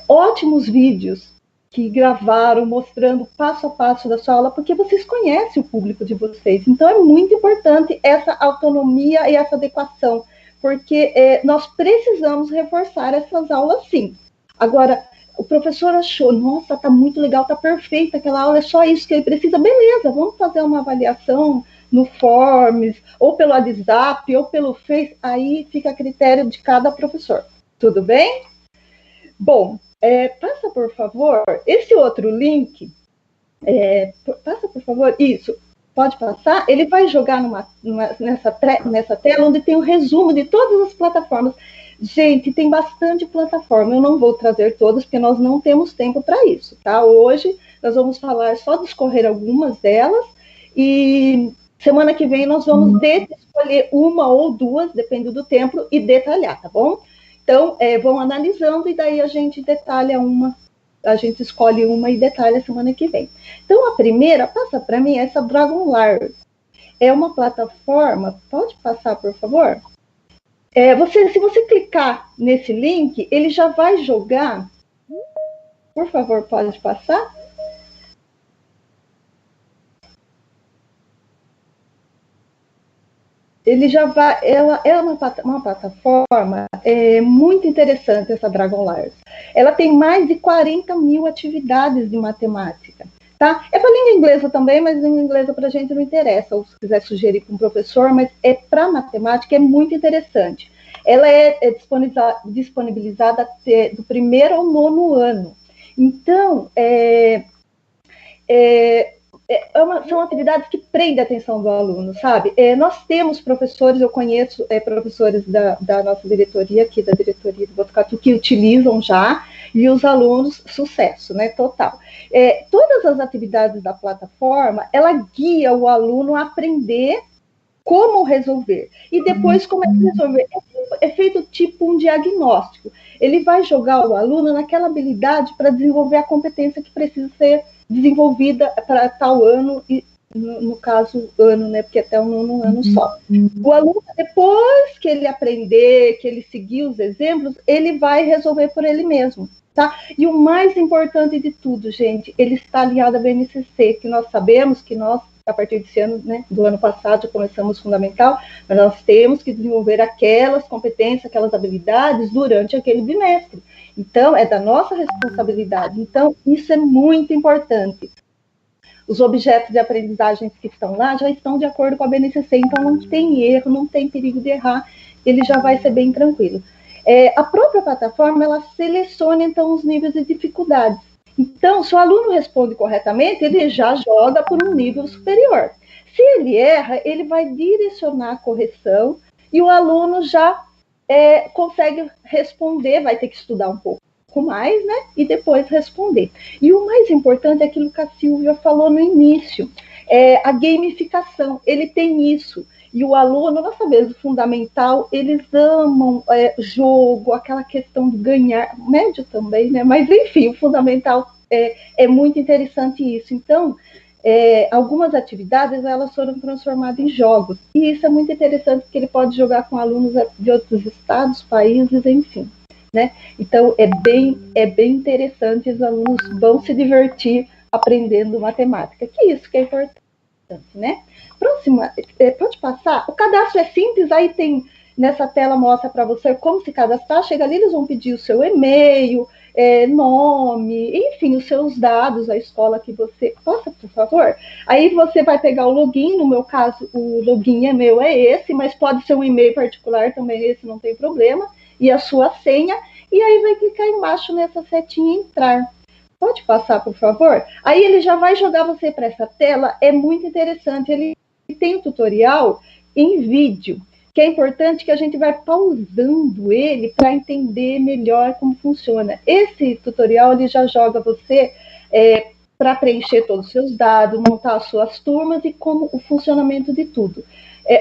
ótimos vídeos que gravaram mostrando passo a passo da sua aula, porque vocês conhecem o público de vocês. Então, é muito importante essa autonomia e essa adequação, porque nós precisamos reforçar essas aulas, sim. Agora, o professor achou, nossa, está muito legal, está perfeita, aquela aula é só isso que ele precisa. Beleza, vamos fazer uma avaliação no Forms, ou pelo WhatsApp, ou pelo Face, aí fica a critério de cada professor. Tudo bem? Bom, passa, por favor, esse outro link, passa, por favor, isso, pode passar, ele vai jogar nessa tela onde tem o resumo de todas as plataformas. Gente, tem bastante plataforma, eu não vou trazer todas, porque nós não temos tempo para isso, tá? Hoje nós vamos falar, só discorrer algumas delas, e semana que vem nós vamos escolher uma ou duas, depende do tempo, e detalhar, tá bom? Então, vão analisando e daí a gente detalha uma, a gente escolhe uma e detalha semana que vem. Então, a primeira, passa para mim, essa Dragonlars. É uma plataforma, pode passar, por favor? Se você clicar nesse link, ele já vai jogar, por favor, pode passar? Ele já vai, ela é uma plataforma muito interessante, essa Dragonlars. Ela tem mais de 40 mil atividades de matemática, tá? É para língua inglesa também, mas língua inglesa para a gente não interessa, ou se quiser sugerir para um professor, mas para matemática é muito interessante. ela é disponibilizada do 1º ao 9º ano. Então, são atividades que prendem a atenção do aluno, sabe? Nós temos professores, eu conheço professores da nossa diretoria, aqui da diretoria do Botucatu, que utilizam já, e os alunos, sucesso, né, total. Todas as atividades da plataforma, ela guia o aluno a aprender como resolver, e depois como é que resolver. É feito tipo um diagnóstico. Ele vai jogar o aluno naquela habilidade para desenvolver a competência que precisa ser desenvolvida para tal ano, e no caso, ano, né, porque até o 9º ano só. O aluno, depois que ele aprender, que ele seguir os exemplos, ele vai resolver por ele mesmo, tá? E o mais importante de tudo, gente, ele está aliado à BNCC, que nós sabemos que nós, a partir desse ano, né, do ano passado, começamos fundamental, mas nós temos que desenvolver aquelas competências, aquelas habilidades durante aquele bimestre. Então, é da nossa responsabilidade. Então, isso é muito importante. Os objetos de aprendizagem que estão lá já estão de acordo com a BNCC, então não tem erro, não tem perigo de errar, ele já vai ser bem tranquilo. A própria plataforma, ela seleciona, então, os níveis de dificuldade. Então, se o aluno responde corretamente, ele já joga por um nível superior. Se ele erra, ele vai direcionar a correção e o aluno já consegue responder, vai ter que estudar um pouco mais, né? E depois responder. E o mais importante é aquilo que a Silvia falou no início, a gamificação, ele tem isso. E o aluno, nós sabemos, o fundamental, eles amam jogo, aquela questão de ganhar, médio também, né? Mas, enfim, o fundamental é muito interessante isso. Então, algumas atividades, elas foram transformadas em jogos. E isso é muito interessante, porque ele pode jogar com alunos de outros estados, países, enfim, né? Então, é bem interessante, os alunos vão se divertir aprendendo matemática, que isso que é importante, né? Próxima, pode passar? O cadastro é simples, aí tem, nessa tela mostra para você como se cadastrar, chega ali, eles vão pedir o seu e-mail, nome, enfim, os seus dados, a escola que você... Possa, por favor? Aí você vai pegar o login, no meu caso, o login meu é esse, mas pode ser um e-mail particular também, esse não tem problema, e a sua senha, e aí vai clicar embaixo nessa setinha entrar. Pode passar, por favor? Aí ele já vai jogar você para essa tela, é muito interessante, ele tem um tutorial em vídeo, que é importante que a gente vai pausando ele para entender melhor como funciona. Esse tutorial, ele já joga você para preencher todos os seus dados, montar as suas turmas e como o funcionamento de tudo.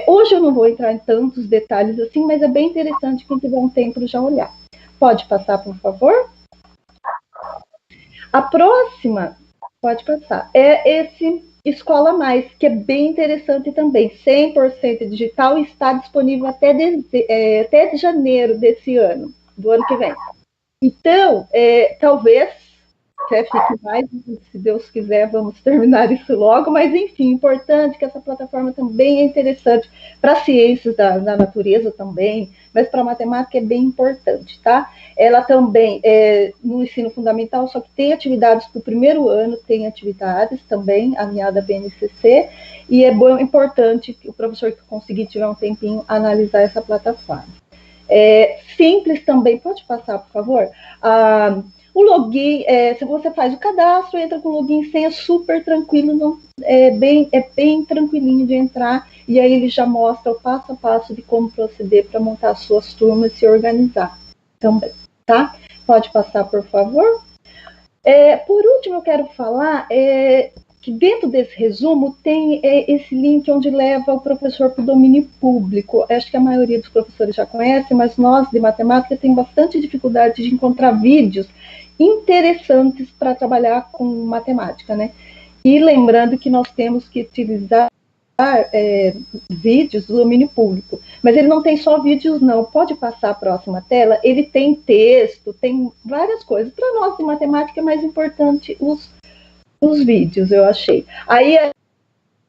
Hoje eu não vou entrar em tantos detalhes assim, mas é bem interessante quem tiver um tempo já olhar. Pode passar, por favor? A próxima, pode passar, é esse Escola Mais, que é bem interessante também, 100% digital, e está disponível até de janeiro desse ano, do ano que vem. Então, talvez fique mais, se Deus quiser, vamos terminar isso logo, mas enfim, importante que essa plataforma também é interessante para ciências da natureza também, mas para matemática é bem importante, tá? Ela também no ensino fundamental, só que tem atividades para o 1º ano, tem atividades também, alinhada à BNCC, e é importante que o professor que conseguir tiver um tempinho analisar essa plataforma. Simples também, pode passar, por favor? O login, se você faz o cadastro, entra com login e senha super tranquilo, não, é bem tranquilinho de entrar, e aí ele já mostra o passo a passo de como proceder para montar as suas turmas e se organizar também, tá? Pode passar, por favor? Por último, eu quero falar que dentro desse resumo tem esse link onde leva o professor para o domínio público. Acho que a maioria dos professores já conhece, mas nós de matemática tem bastante dificuldade de encontrar vídeos interessantes para trabalhar com matemática, né? E lembrando que nós temos que utilizar vídeos do domínio público, mas ele não tem só vídeos, não. Pode passar a próxima tela, ele tem texto, tem várias coisas. Para nós de matemática é mais importante os vídeos, eu achei. Aí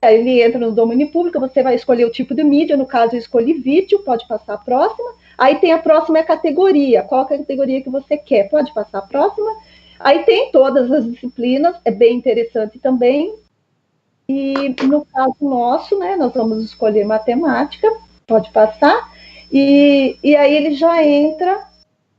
ele entra no domínio público, você vai escolher o tipo de mídia, no caso eu escolhi vídeo, pode passar a próxima. Aí tem a próxima categoria, qual a categoria que você quer, pode passar a próxima. Aí tem todas as disciplinas, é bem interessante também. E no caso nosso, né, nós vamos escolher matemática, pode passar. e aí ele já entra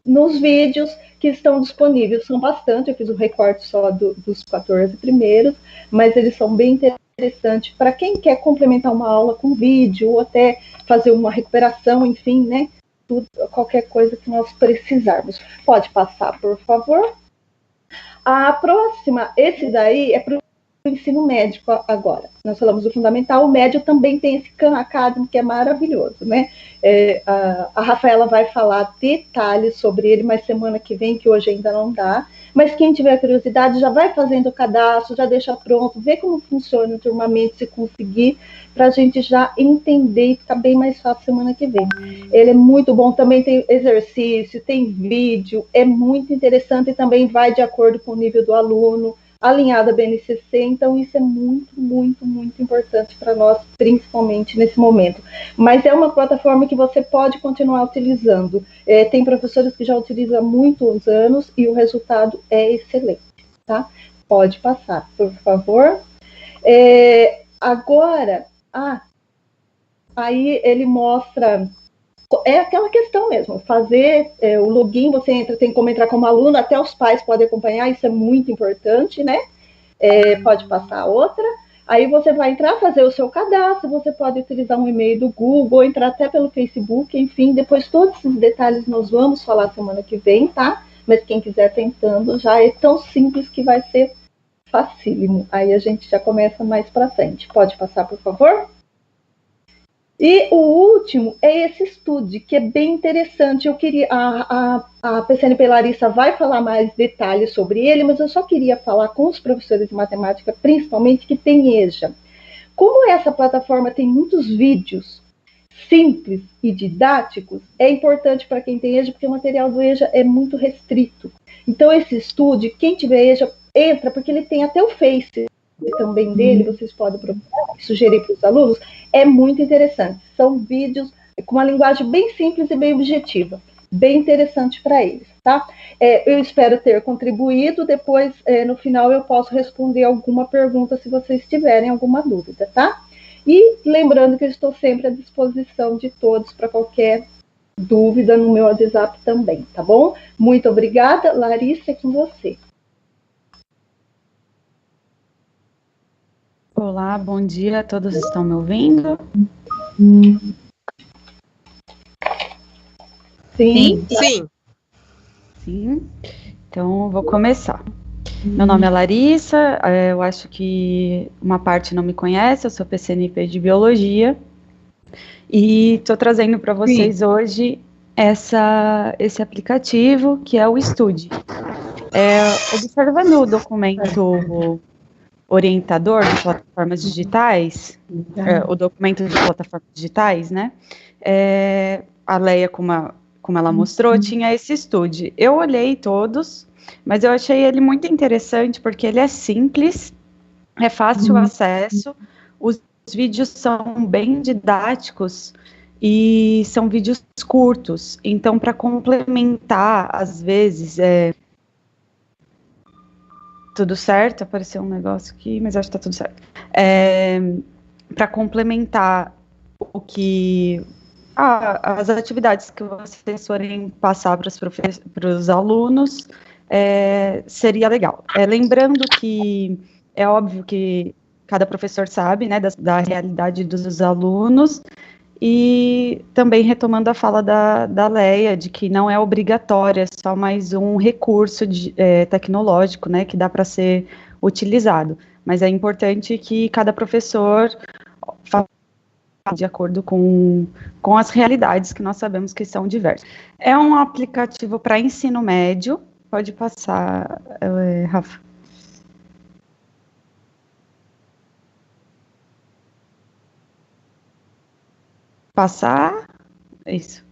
nos vídeos que estão disponíveis. São bastante, eu fiz um recorte só dos 14 primeiros, mas eles são bem interessantes para quem quer complementar uma aula com vídeo, ou até fazer uma recuperação, enfim, né? Tudo, qualquer coisa que nós precisarmos. Pode passar, por favor. A próxima, esse daí é para o ensino médico agora. Nós falamos do fundamental, o médio também tem esse Khan Academy, que é maravilhoso, né? A Rafaela vai falar detalhes sobre ele, mas semana que vem, que hoje ainda não dá. Mas quem tiver curiosidade, já vai fazendo o cadastro, já deixa pronto, vê como funciona o turmamento, se conseguir, para a gente já entender e ficar bem mais fácil semana que vem. Ele é muito bom, também tem exercício, tem vídeo, é muito interessante e também vai de acordo com o nível do aluno, alinhada à BNCC, então isso é muito, muito, muito importante para nós, principalmente nesse momento. Mas é uma plataforma que você pode continuar utilizando. Tem professores que já utilizam há muitos anos e o resultado é excelente, tá? Pode passar, por favor. Agora, aí ele mostra... É aquela questão mesmo, fazer o login, você entra, tem como entrar como aluno, até os pais podem acompanhar, isso é muito importante, né? Pode passar a outra. Aí você vai entrar, fazer o seu cadastro, você pode utilizar um e-mail do Google, entrar até pelo Facebook, enfim, depois todos esses detalhes nós vamos falar semana que vem, tá? Mas quem quiser tentando, já é tão simples que vai ser facílimo. Aí a gente já começa mais para frente. Pode passar, por favor? E o último é esse estudo, que é bem interessante. Eu queria, a PCNP Larissa vai falar mais detalhes sobre ele, mas eu só queria falar com os professores de matemática, principalmente, que tem EJA. Como essa plataforma tem muitos vídeos simples e didáticos, é importante para quem tem EJA, porque o material do EJA é muito restrito. Então, esse estudo, quem tiver EJA, entra, porque ele tem até o Face também dele, vocês podem procurar, sugerir para os alunos, é muito interessante. São vídeos com uma linguagem bem simples e bem objetiva, bem interessante para eles, tá? Eu espero ter contribuído, depois, no final, eu posso responder alguma pergunta se vocês tiverem alguma dúvida, tá? E lembrando que eu estou sempre à disposição de todos para qualquer dúvida no meu WhatsApp também, tá bom? Muito obrigada. Larissa, é com você. Olá, bom dia, todos estão me ouvindo? Sim. Sim, então vou começar. Meu nome é Larissa, eu acho que uma parte não me conhece, eu sou PCNP de Biologia, e estou trazendo para vocês hoje esse aplicativo, que é o Estude. Observando o documento orientador de plataformas digitais, o documento de plataformas digitais, né? A Leia, como ela mostrou, tinha esse estude. Eu olhei todos, mas eu achei ele muito interessante porque ele é simples, é fácil acesso, os vídeos são bem didáticos e são vídeos curtos. Então, para complementar, às vezes, tudo certo, apareceu um negócio aqui, mas acho que tá tudo certo. Para complementar o que as atividades que vocês forem passar para os alunos, seria legal. Lembrando que é óbvio que cada professor sabe, né, da realidade dos alunos, e também retomando a fala da Leia, de que não é obrigatório, é só mais um recurso tecnológico, né, que dá para ser utilizado. Mas é importante que cada professor faça de acordo com as realidades que nós sabemos que são diversas. É um aplicativo para ensino médio. Pode passar, Rafa. Passar, isso.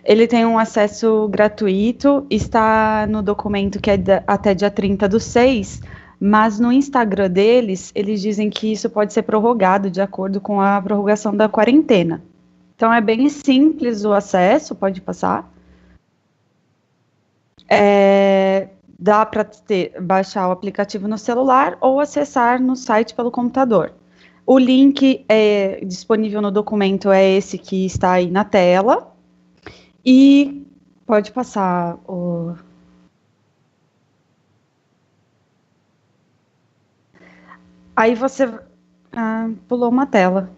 Ele tem um acesso gratuito, está no documento que é até dia 30/6, mas no Instagram deles, eles dizem que isso pode ser prorrogado de acordo com a prorrogação da quarentena. Então, é bem simples o acesso, pode passar. Dá para baixar o aplicativo no celular ou acessar no site pelo computador. O link disponível no documento é esse que está aí na tela, E pode passar o... Aí você pulou uma tela.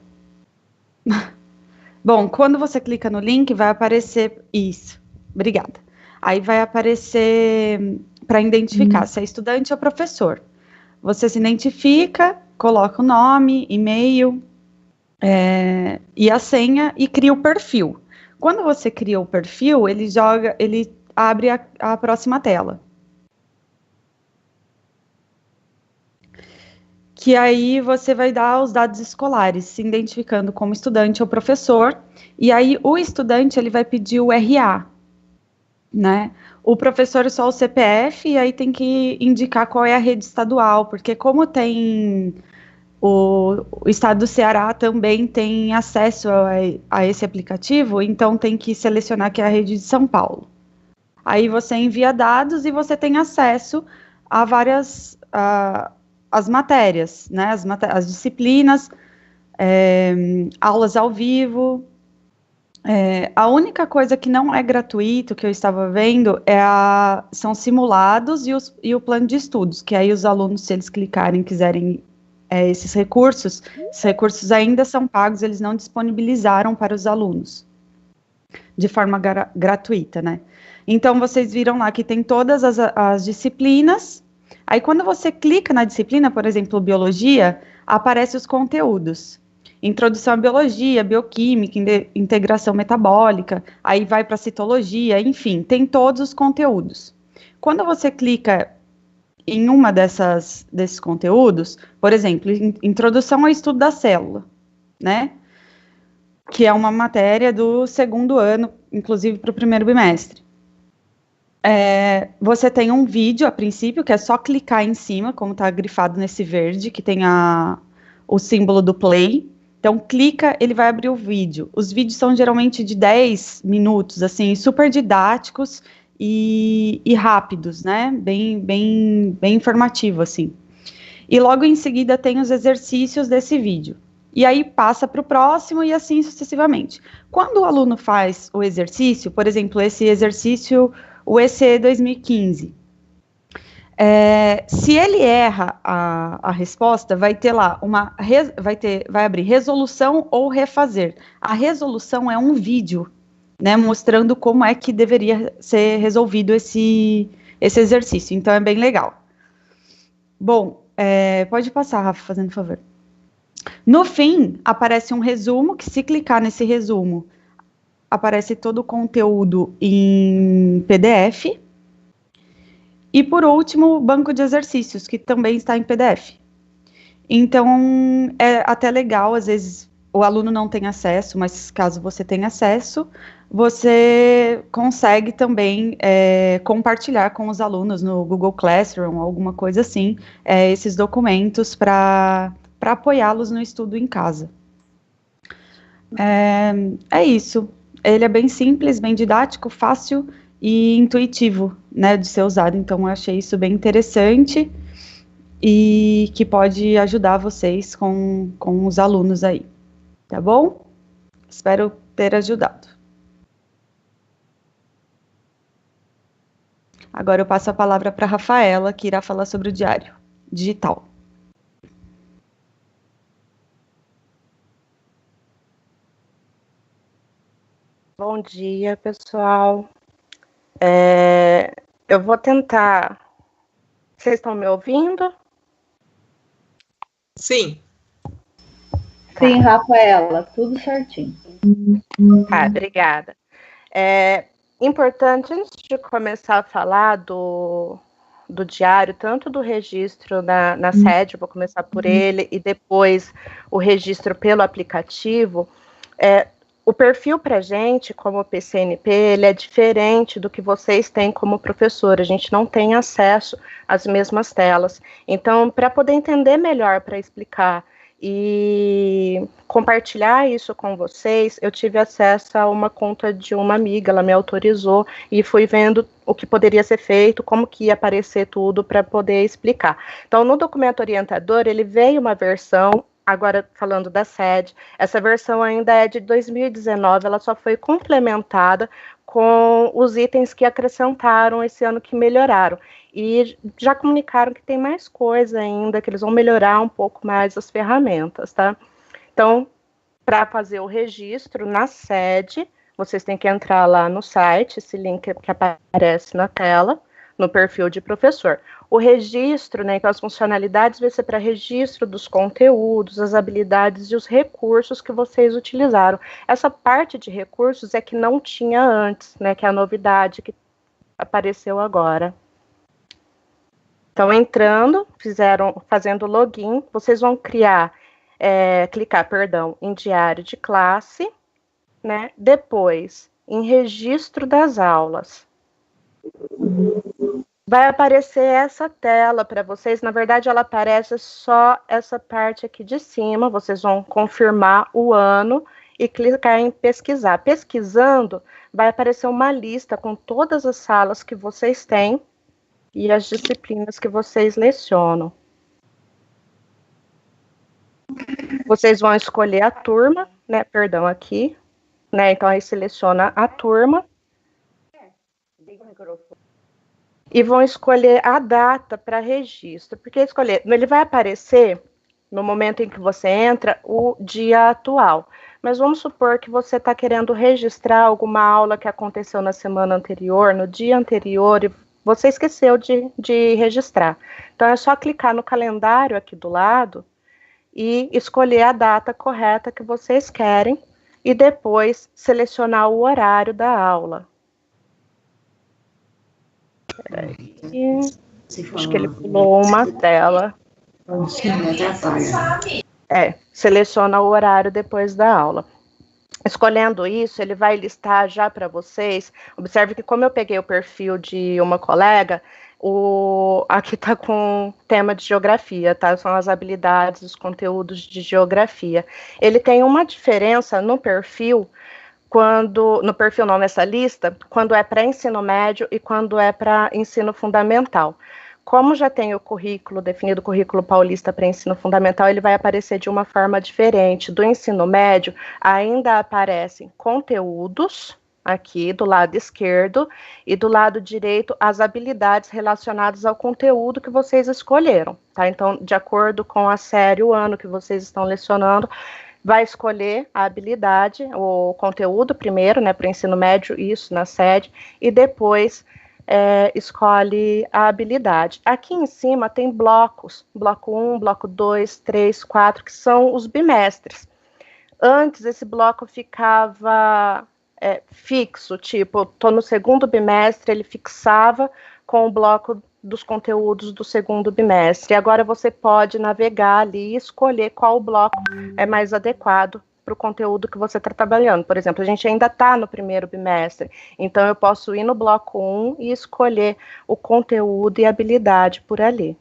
Bom, quando você clica no link, vai aparecer isso. Obrigada. Aí vai aparecer para identificar se é estudante ou professor. Você se identifica, coloca o nome, e-mail e a senha e cria o perfil. Quando você cria o perfil, ele abre a próxima tela. Que aí você vai dar os dados escolares, se identificando como estudante ou professor, e aí o estudante ele vai pedir o RA, né? O professor é só o CPF, e aí tem que indicar qual é a rede estadual, porque como tem o estado do Ceará também tem acesso a esse aplicativo, então tem que selecionar que é a rede de São Paulo. Aí você envia dados e você tem acesso a várias... as matérias, né, as disciplinas, aulas ao vivo. A única coisa que não é gratuito, que eu estava vendo, são simulados e o plano de estudos, que aí os alunos, se eles clicarem, quiserem esses recursos ainda são pagos, eles não disponibilizaram para os alunos, de forma gratuita, né. Então, vocês viram lá que tem todas as disciplinas. Aí, quando você clica na disciplina, por exemplo, biologia, aparecem os conteúdos. Introdução à biologia, bioquímica, integração metabólica, aí vai para citologia, enfim, tem todos os conteúdos. Quando você clica em uma desses conteúdos, por exemplo, introdução ao estudo da célula, né? Que é uma matéria do segundo ano, inclusive para o primeiro bimestre. Você tem um vídeo, a princípio, que é só clicar em cima, como está grifado nesse verde, que tem o símbolo do play. Então, clica, ele vai abrir o vídeo. Os vídeos são geralmente de 10 minutos, assim, super didáticos e rápidos, né? Bem informativo, assim. E logo em seguida tem os exercícios desse vídeo. E aí passa para o próximo e assim sucessivamente. Quando o aluno faz o exercício, por exemplo, esse exercício... o ECE 2015. Se ele erra a resposta, vai ter lá vai abrir resolução ou refazer. A resolução é um vídeo, né, mostrando como é que deveria ser resolvido esse exercício. Então é bem legal. Bom, pode passar, Rafa, fazendo favor. No fim, aparece um resumo, que se clicar nesse resumo, aparece todo o conteúdo em PDF. E, por último, o banco de exercícios, que também está em PDF. Então, é até legal, às vezes, o aluno não tem acesso, mas caso você tenha acesso, você consegue também compartilhar com os alunos no Google Classroom, alguma coisa assim, esses documentos para apoiá-los no estudo em casa. É isso. Ele é bem simples, bem didático, fácil e intuitivo, né, de ser usado. Então, eu achei isso bem interessante e que pode ajudar vocês com os alunos aí. Tá bom? Espero ter ajudado. Agora eu passo a palavra para a Rafaela, que irá falar sobre o diário digital. Bom dia, pessoal. Eu vou tentar... Vocês estão me ouvindo? Sim. Sim, Rafaela, tudo certinho. Obrigada. Importante, antes de começar a falar do diário, tanto do registro na sede, vou começar por ele, e depois o registro pelo aplicativo, o perfil para a gente, como PCNP, ele é diferente do que vocês têm como professor. A gente não tem acesso às mesmas telas. Então, para poder entender melhor, para explicar e compartilhar isso com vocês, eu tive acesso a uma conta de uma amiga, ela me autorizou e fui vendo o que poderia ser feito, como que ia aparecer tudo para poder explicar. Então, no documento orientador, ele veio uma versão agora falando da SED, essa versão ainda é de 2019, ela só foi complementada com os itens que acrescentaram esse ano, que melhoraram. E já comunicaram que tem mais coisa ainda, que eles vão melhorar um pouco mais as ferramentas, tá? Então, para fazer o registro na SED, vocês têm que entrar lá no site, esse link que aparece na tela, no perfil de professor. O registro, né, com as funcionalidades, vai ser para registro dos conteúdos, as habilidades e os recursos que vocês utilizaram. Essa parte de recursos é que não tinha antes, né, que é a novidade que apareceu agora. Então, entrando, fazendo login, vocês vão clicar, em diário de classe, né, depois em registro das aulas. Vai aparecer essa tela para vocês. Na verdade, ela aparece só essa parte aqui de cima. Vocês vão confirmar o ano e clicar em pesquisar. Pesquisando, vai aparecer uma lista com todas as salas que vocês têm e as disciplinas que vocês lecionam. Vocês vão escolher a turma, né? Perdão, aqui, né? Então, aí seleciona a turma. E vão escolher a data para registro. Porque ele vai aparecer, no momento em que você entra, o dia atual. Mas vamos supor que você está querendo registrar alguma aula que aconteceu na semana anterior, no dia anterior, e você esqueceu de registrar. Então, é só clicar no calendário aqui do lado e escolher a data correta que vocês querem e depois selecionar o horário da aula. Acho que ele pulou uma tela. Seleciona o horário depois da aula. Escolhendo isso, ele vai listar já para vocês. Observe que, como eu peguei o perfil de uma colega, aqui está com tema de geografia, tá? São as habilidades, os conteúdos de geografia. Ele tem uma diferença no perfil, nessa lista, quando é para ensino médio e quando é para ensino fundamental. Como já tem o currículo definido, o currículo paulista para ensino fundamental, ele vai aparecer de uma forma diferente. Do ensino médio, ainda aparecem conteúdos, aqui do lado esquerdo, e do lado direito, as habilidades relacionadas ao conteúdo que vocês escolheram, tá? Então, de acordo com a série, o ano que vocês estão lecionando, vai escolher a habilidade, o conteúdo primeiro, né, para o ensino médio, isso na SED, e depois escolhe a habilidade. Aqui em cima tem blocos, bloco 1, bloco 2, 3, 4, que são os bimestres. Antes, esse bloco ficava fixo, tipo, estou no segundo bimestre, ele fixava com o bloco dos conteúdos do segundo bimestre. Agora você pode navegar ali e escolher qual bloco é mais adequado para o conteúdo que você está trabalhando. Por exemplo, a gente ainda está no primeiro bimestre, então eu posso ir no bloco 1 e escolher o conteúdo e habilidade por ali.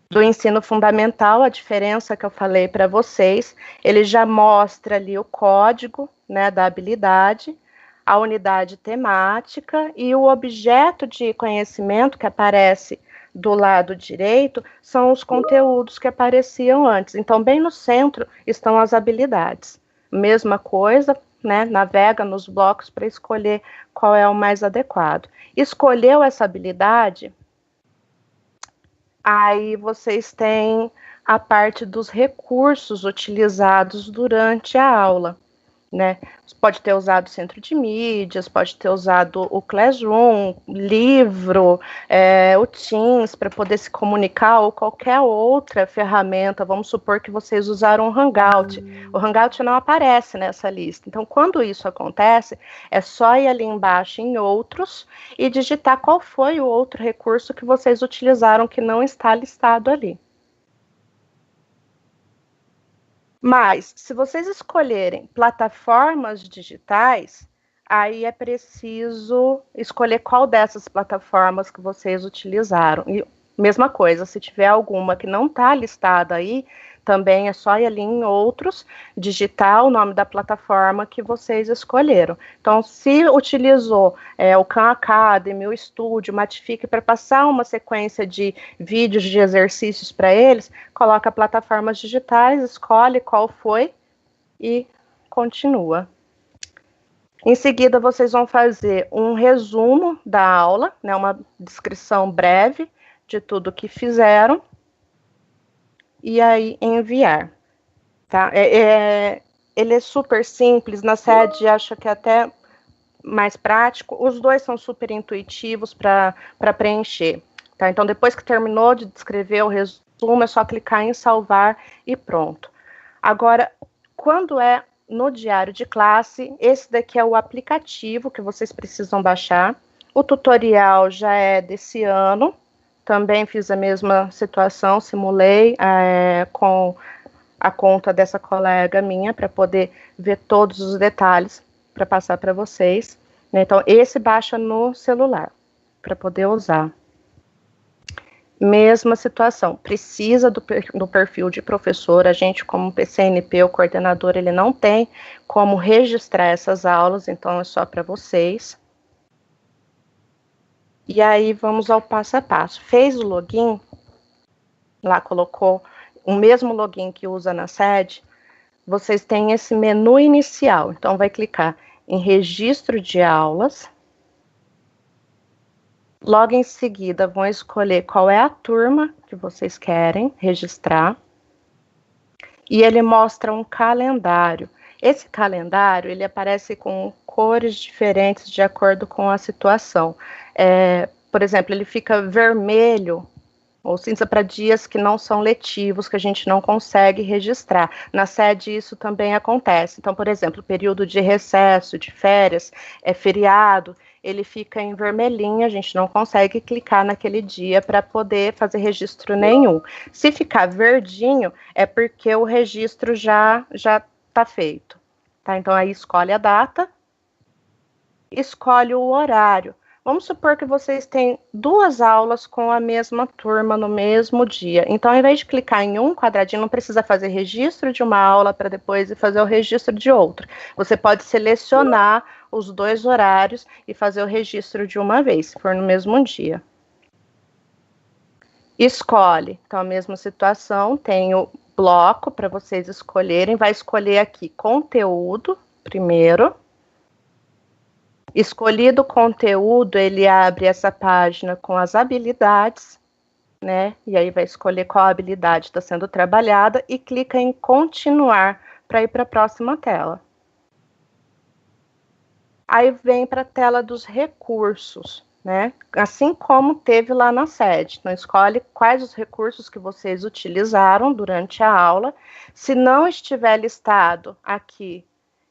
Do ensino fundamental, a diferença que eu falei para vocês, ele já mostra ali o código, né, da habilidade, a unidade temática e o objeto de conhecimento que aparece do lado direito são os conteúdos que apareciam antes. Então, bem no centro estão as habilidades. Mesma coisa, né? Navega nos blocos para escolher qual é o mais adequado. Escolheu essa habilidade, aí vocês têm a parte dos recursos utilizados durante a aula, né? Você pode ter usado o centro de mídias, pode ter usado o Classroom, livro, o Teams para poder se comunicar, ou qualquer outra ferramenta. Vamos supor que vocês usaram o Hangout. O Hangout não aparece nessa lista. Então, quando isso acontece, é só ir ali embaixo em outros e digitar qual foi o outro recurso que vocês utilizaram que não está listado ali. Mas, se vocês escolherem plataformas digitais, aí é preciso escolher qual dessas plataformas que vocês utilizaram. E mesma coisa, se tiver alguma que não está listada aí, Também é só ir ali em outros, digitar o nome da plataforma que vocês escolheram. Então, se utilizou o Khan Academy, o Studio, o Matific para passar uma sequência de vídeos de exercícios para eles, coloca plataformas digitais, escolhe qual foi e continua. Em seguida, vocês vão fazer um resumo da aula, né, uma descrição breve de tudo que fizeram, e aí enviar. Tá? Ele é super simples, na sede acho que é até mais prático, os dois são super intuitivos para preencher. Tá? Então, depois que terminou de descrever o resumo, é só clicar em salvar e pronto. Agora, quando é no diário de classe, esse daqui é o aplicativo que vocês precisam baixar. O tutorial já é desse ano, também fiz a mesma situação, simulei com a conta dessa colega minha, para poder ver todos os detalhes, para passar para vocês. Então, esse baixa no celular, para poder usar. Mesma situação, precisa do perfil de professor, a gente como PCNP, o coordenador, ele não tem como registrar essas aulas, então é só para vocês. E aí vamos ao passo a passo. Fez o login, lá colocou o mesmo login que usa na sede, vocês têm esse menu inicial, então vai clicar em registro de aulas. Logo em seguida, vão escolher qual é a turma que vocês querem registrar. E ele mostra um calendário. Esse calendário, ele aparece com cores diferentes de acordo com a situação. Por exemplo, ele fica vermelho ou cinza para dias que não são letivos, que a gente não consegue registrar. Na sede isso também acontece. Então, por exemplo, período de recesso, de férias, feriado, ele fica em vermelhinho, a gente não consegue clicar naquele dia para poder fazer registro nenhum. Se ficar verdinho, é porque o registro já está feito. Tá? Então, aí escolhe a data, escolhe o horário. Vamos supor que vocês têm 2 aulas com a mesma turma no mesmo dia. Então, ao invés de clicar em um quadradinho, não precisa fazer registro de uma aula para depois fazer o registro de outra. Você pode selecionar os 2 horários e fazer o registro de uma vez, se for no mesmo dia. Escolhe. Então, a mesma situação, tem o bloco para vocês escolherem. Vai escolher aqui conteúdo primeiro. Escolhido o conteúdo, ele abre essa página com as habilidades, né? E aí vai escolher qual habilidade está sendo trabalhada e clica em continuar para ir para a próxima tela. Aí vem para a tela dos recursos, né? Assim como teve lá na sede. Então, escolhe quais os recursos que vocês utilizaram durante a aula. Se não estiver listado aqui,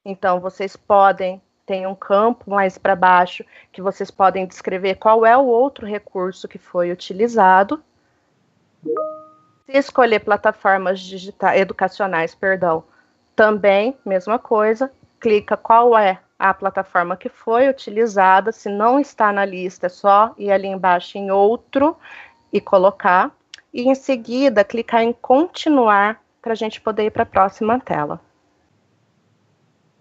então vocês podem... Tem um campo mais para baixo que vocês podem descrever qual é o outro recurso que foi utilizado. Se escolher plataformas educacionais, também, mesma coisa, clica qual é a plataforma que foi utilizada. Se não está na lista, é só ir ali embaixo em outro e colocar. E em seguida, clicar em continuar para a gente poder ir para a próxima tela.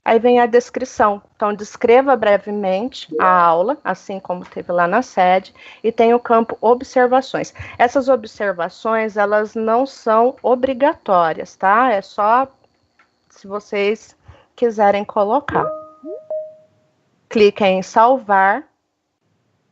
Aí vem a descrição. Então, descreva brevemente a aula, assim como teve lá na sede, e tem o campo observações. Essas observações, elas não são obrigatórias, tá? É só se vocês quiserem colocar. Clica em salvar,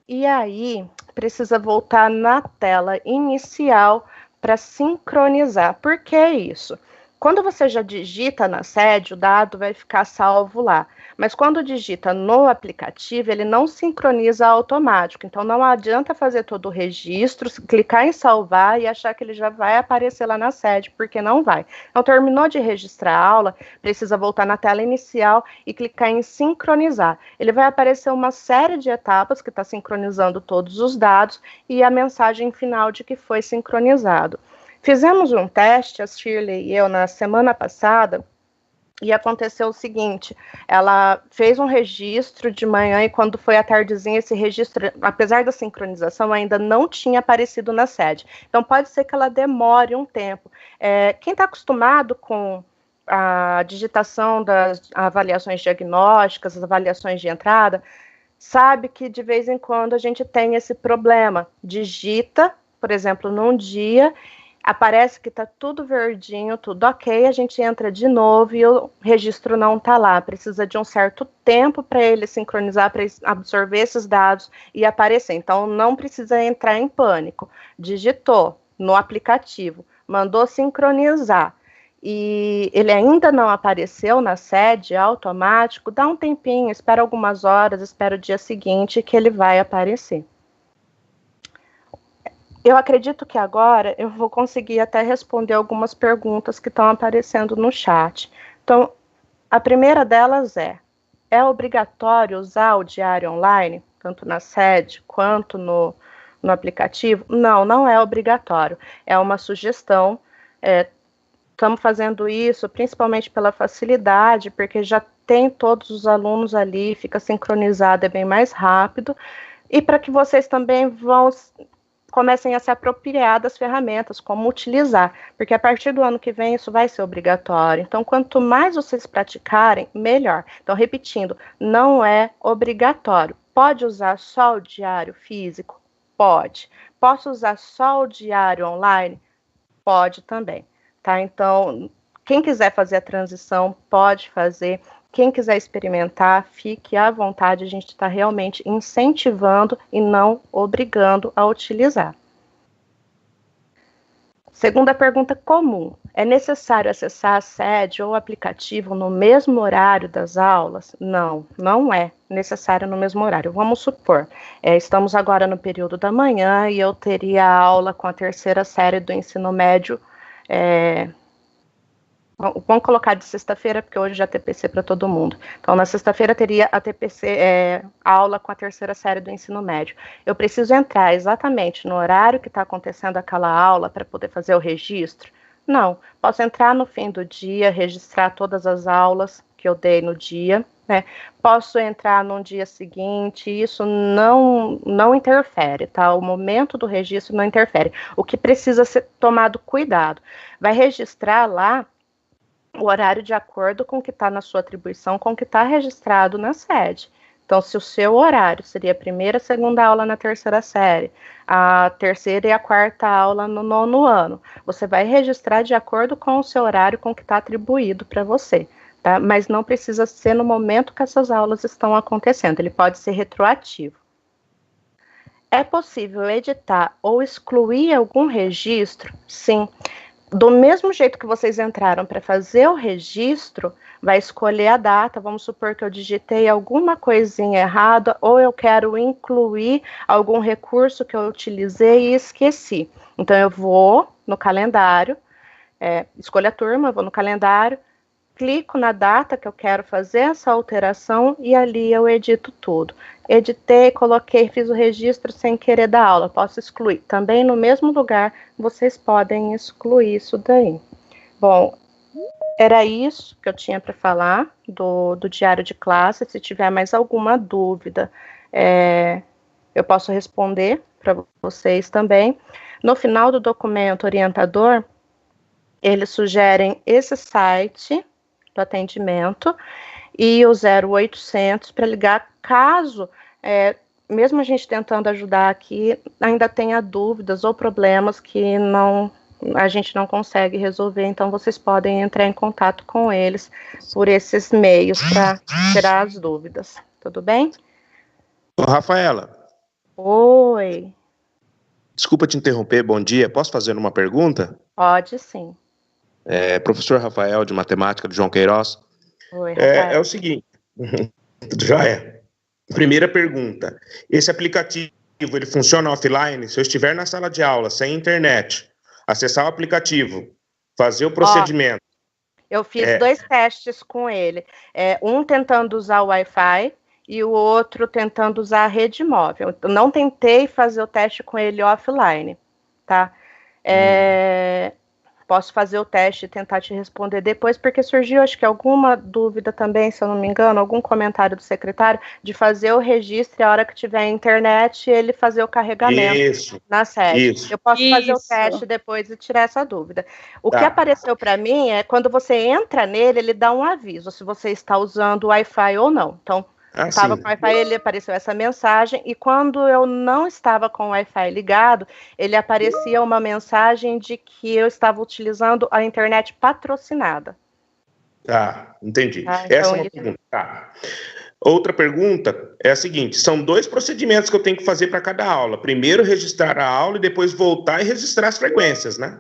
e aí precisa voltar na tela inicial para sincronizar. Por que isso? Quando você já digita na sede, o dado vai ficar salvo lá. Mas quando digita no aplicativo, ele não sincroniza automático. Então, não adianta fazer todo o registro, clicar em salvar e achar que ele já vai aparecer lá na sede, porque não vai. Então, terminou de registrar a aula, precisa voltar na tela inicial e clicar em sincronizar. Ele vai aparecer uma série de etapas que está sincronizando todos os dados e a mensagem final de que foi sincronizado. Fizemos um teste, a Shirley e eu, na semana passada, E aconteceu o seguinte, ela fez um registro de manhã e quando foi à tardezinha, esse registro, apesar da sincronização, ainda não tinha aparecido na sede. Então, pode ser que ela demore um tempo. Quem está acostumado com a digitação das avaliações diagnósticas, as avaliações de entrada, sabe que de vez em quando a gente tem esse problema. Digita, por exemplo, num dia, aparece que está tudo verdinho, tudo ok, a gente entra de novo e o registro não está lá. Precisa de um certo tempo para ele sincronizar, para absorver esses dados e aparecer. Então, não precisa entrar em pânico. Digitou no aplicativo, mandou sincronizar e ele ainda não apareceu na sede automático, dá um tempinho, espera algumas horas, espera o dia seguinte que ele vai aparecer. Eu acredito que agora eu vou conseguir até responder algumas perguntas que estão aparecendo no chat. Então, a primeira delas é obrigatório usar o diário online, tanto na sede quanto no aplicativo? Não, não é obrigatório. É uma sugestão. Estamos fazendo isso principalmente pela facilidade, porque já tem todos os alunos ali, fica sincronizado, é bem mais rápido. E para que vocês também comecem a se apropriar das ferramentas, como utilizar, porque a partir do ano que vem isso vai ser obrigatório. Então, quanto mais vocês praticarem, melhor. Então, repetindo, não é obrigatório. Pode usar só o diário físico? Pode. Posso usar só o diário online? Pode também, tá? Então, quem quiser fazer a transição, pode fazer. Quem quiser experimentar, fique à vontade, a gente está realmente incentivando e não obrigando a utilizar. Segunda pergunta comum, é necessário acessar a sede ou o aplicativo no mesmo horário das aulas? Não, não é necessário no mesmo horário. Vamos supor, estamos agora no período da manhã e eu teria aula com a terceira série do ensino médio, vamos colocar de sexta-feira, porque hoje já é TPC para todo mundo. Então, na sexta-feira teria a TPC, aula com a terceira série do ensino médio. Eu preciso entrar exatamente no horário que está acontecendo aquela aula para poder fazer o registro? Não. Posso entrar no fim do dia, registrar todas as aulas que eu dei no dia, né? Posso entrar no dia seguinte, isso não interfere, tá? O momento do registro não interfere. O que precisa ser tomado cuidado? Vai registrar lá o horário de acordo com o que está na sua atribuição, com o que está registrado na sede. Então, se o seu horário seria a primeira e segunda aula na terceira série, a terceira e a quarta aula no 9º ano, você vai registrar de acordo com o seu horário, com o que está atribuído para você, tá? Mas não precisa ser no momento que essas aulas estão acontecendo, ele pode ser retroativo. É possível editar ou excluir algum registro? Sim. Do mesmo jeito que vocês entraram para fazer o registro, vai escolher a data, vamos supor que eu digitei alguma coisinha errada, ou eu quero incluir algum recurso que eu utilizei e esqueci. Então, eu vou no calendário, escolho a turma, vou no calendário, clico na data que eu quero fazer essa alteração e ali eu edito tudo. Editei, coloquei, fiz o registro sem querer dar aula, posso excluir. Também no mesmo lugar, vocês podem excluir isso daí. Bom, era isso que eu tinha para falar do diário de classe. Se tiver mais alguma dúvida, eu posso responder para vocês também. No final do documento orientador, eles sugerem esse site do atendimento e o 0800 para ligar caso, mesmo a gente tentando ajudar aqui, ainda tenha dúvidas ou problemas que a gente não consegue resolver, então vocês podem entrar em contato com eles por esses meios para tirar as dúvidas. Tudo bem? Ô, Rafaela. Oi. Desculpa te interromper, bom dia. Posso fazer uma pergunta? Pode sim. Professor Rafael, de Matemática, do João Queiroz. Oi, Rafael. É o seguinte, tudo jóia? Primeira pergunta, esse aplicativo, ele funciona offline? Se eu estiver na sala de aula, sem internet, acessar o aplicativo, fazer o procedimento... Eu fiz 2 testes com ele, um tentando usar o Wi-Fi e o outro tentando usar a rede móvel. Eu não tentei fazer o teste com ele offline, tá? Posso fazer o teste e tentar te responder depois, porque surgiu, acho que alguma dúvida também, se eu não me engano, algum comentário do secretário, de fazer o registro e a hora que tiver a internet, ele fazer o carregamento na sede. Eu posso fazer o teste depois e tirar essa dúvida. O que apareceu para mim é, quando você entra nele, ele dá um aviso, se você está usando o Wi-Fi ou não. Então, estava com o Wi-Fi, ele apareceu essa mensagem, e quando eu não estava com o Wi-Fi ligado, ele aparecia uma mensagem de que eu estava utilizando a internet patrocinada. Entendi. Essa é uma pergunta. Outra pergunta é a seguinte, são 2 procedimentos que eu tenho que fazer para cada aula. Primeiro, registrar a aula e depois voltar e registrar as frequências, né?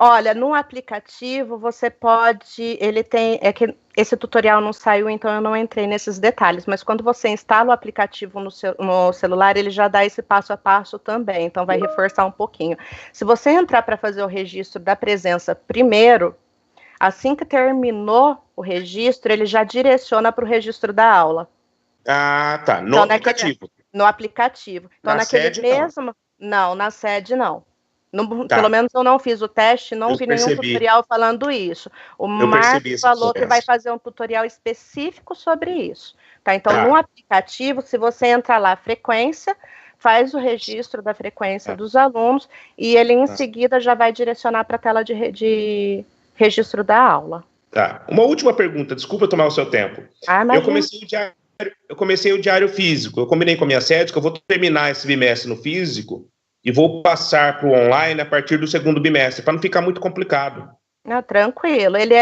Olha, no aplicativo você pode, ele tem, é que esse tutorial não saiu, então eu não entrei nesses detalhes, mas quando você instala o aplicativo no celular, ele já dá esse passo a passo também, então vai reforçar um pouquinho. Se você entrar para fazer o registro da presença primeiro, assim que terminou o registro, ele já direciona para o registro da aula. No aplicativo. No aplicativo. Então, naquele sede, mesmo... Não, na sede não. Pelo menos eu não fiz o teste, não vi nenhum tutorial falando isso. O Marcos falou que vai fazer um tutorial específico sobre isso. Então, no aplicativo, se você entrar lá, frequência, faz o registro da frequência dos alunos e ele, em seguida, já vai direcionar para a tela de registro da aula. Uma última pergunta, desculpa tomar o seu tempo. Eu comecei o diário físico, eu combinei com a minha sede que eu vou terminar esse bimestre no físico e vou passar para o online a partir do 2º bimestre, para não ficar muito complicado. Não, tranquilo. Ele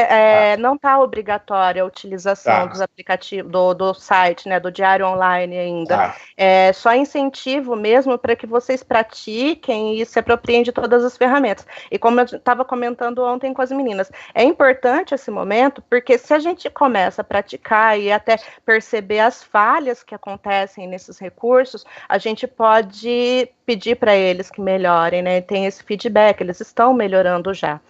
não está obrigatória a utilização dos aplicativos, do site, né, do diário online ainda. É só incentivo mesmo para que vocês pratiquem e se apropriem de todas as ferramentas. E como eu estava comentando ontem com as meninas, é importante esse momento, porque se a gente começa a praticar e até perceber as falhas que acontecem nesses recursos, a gente pode pedir para eles que melhorem, né? Tem esse feedback, eles estão melhorando já.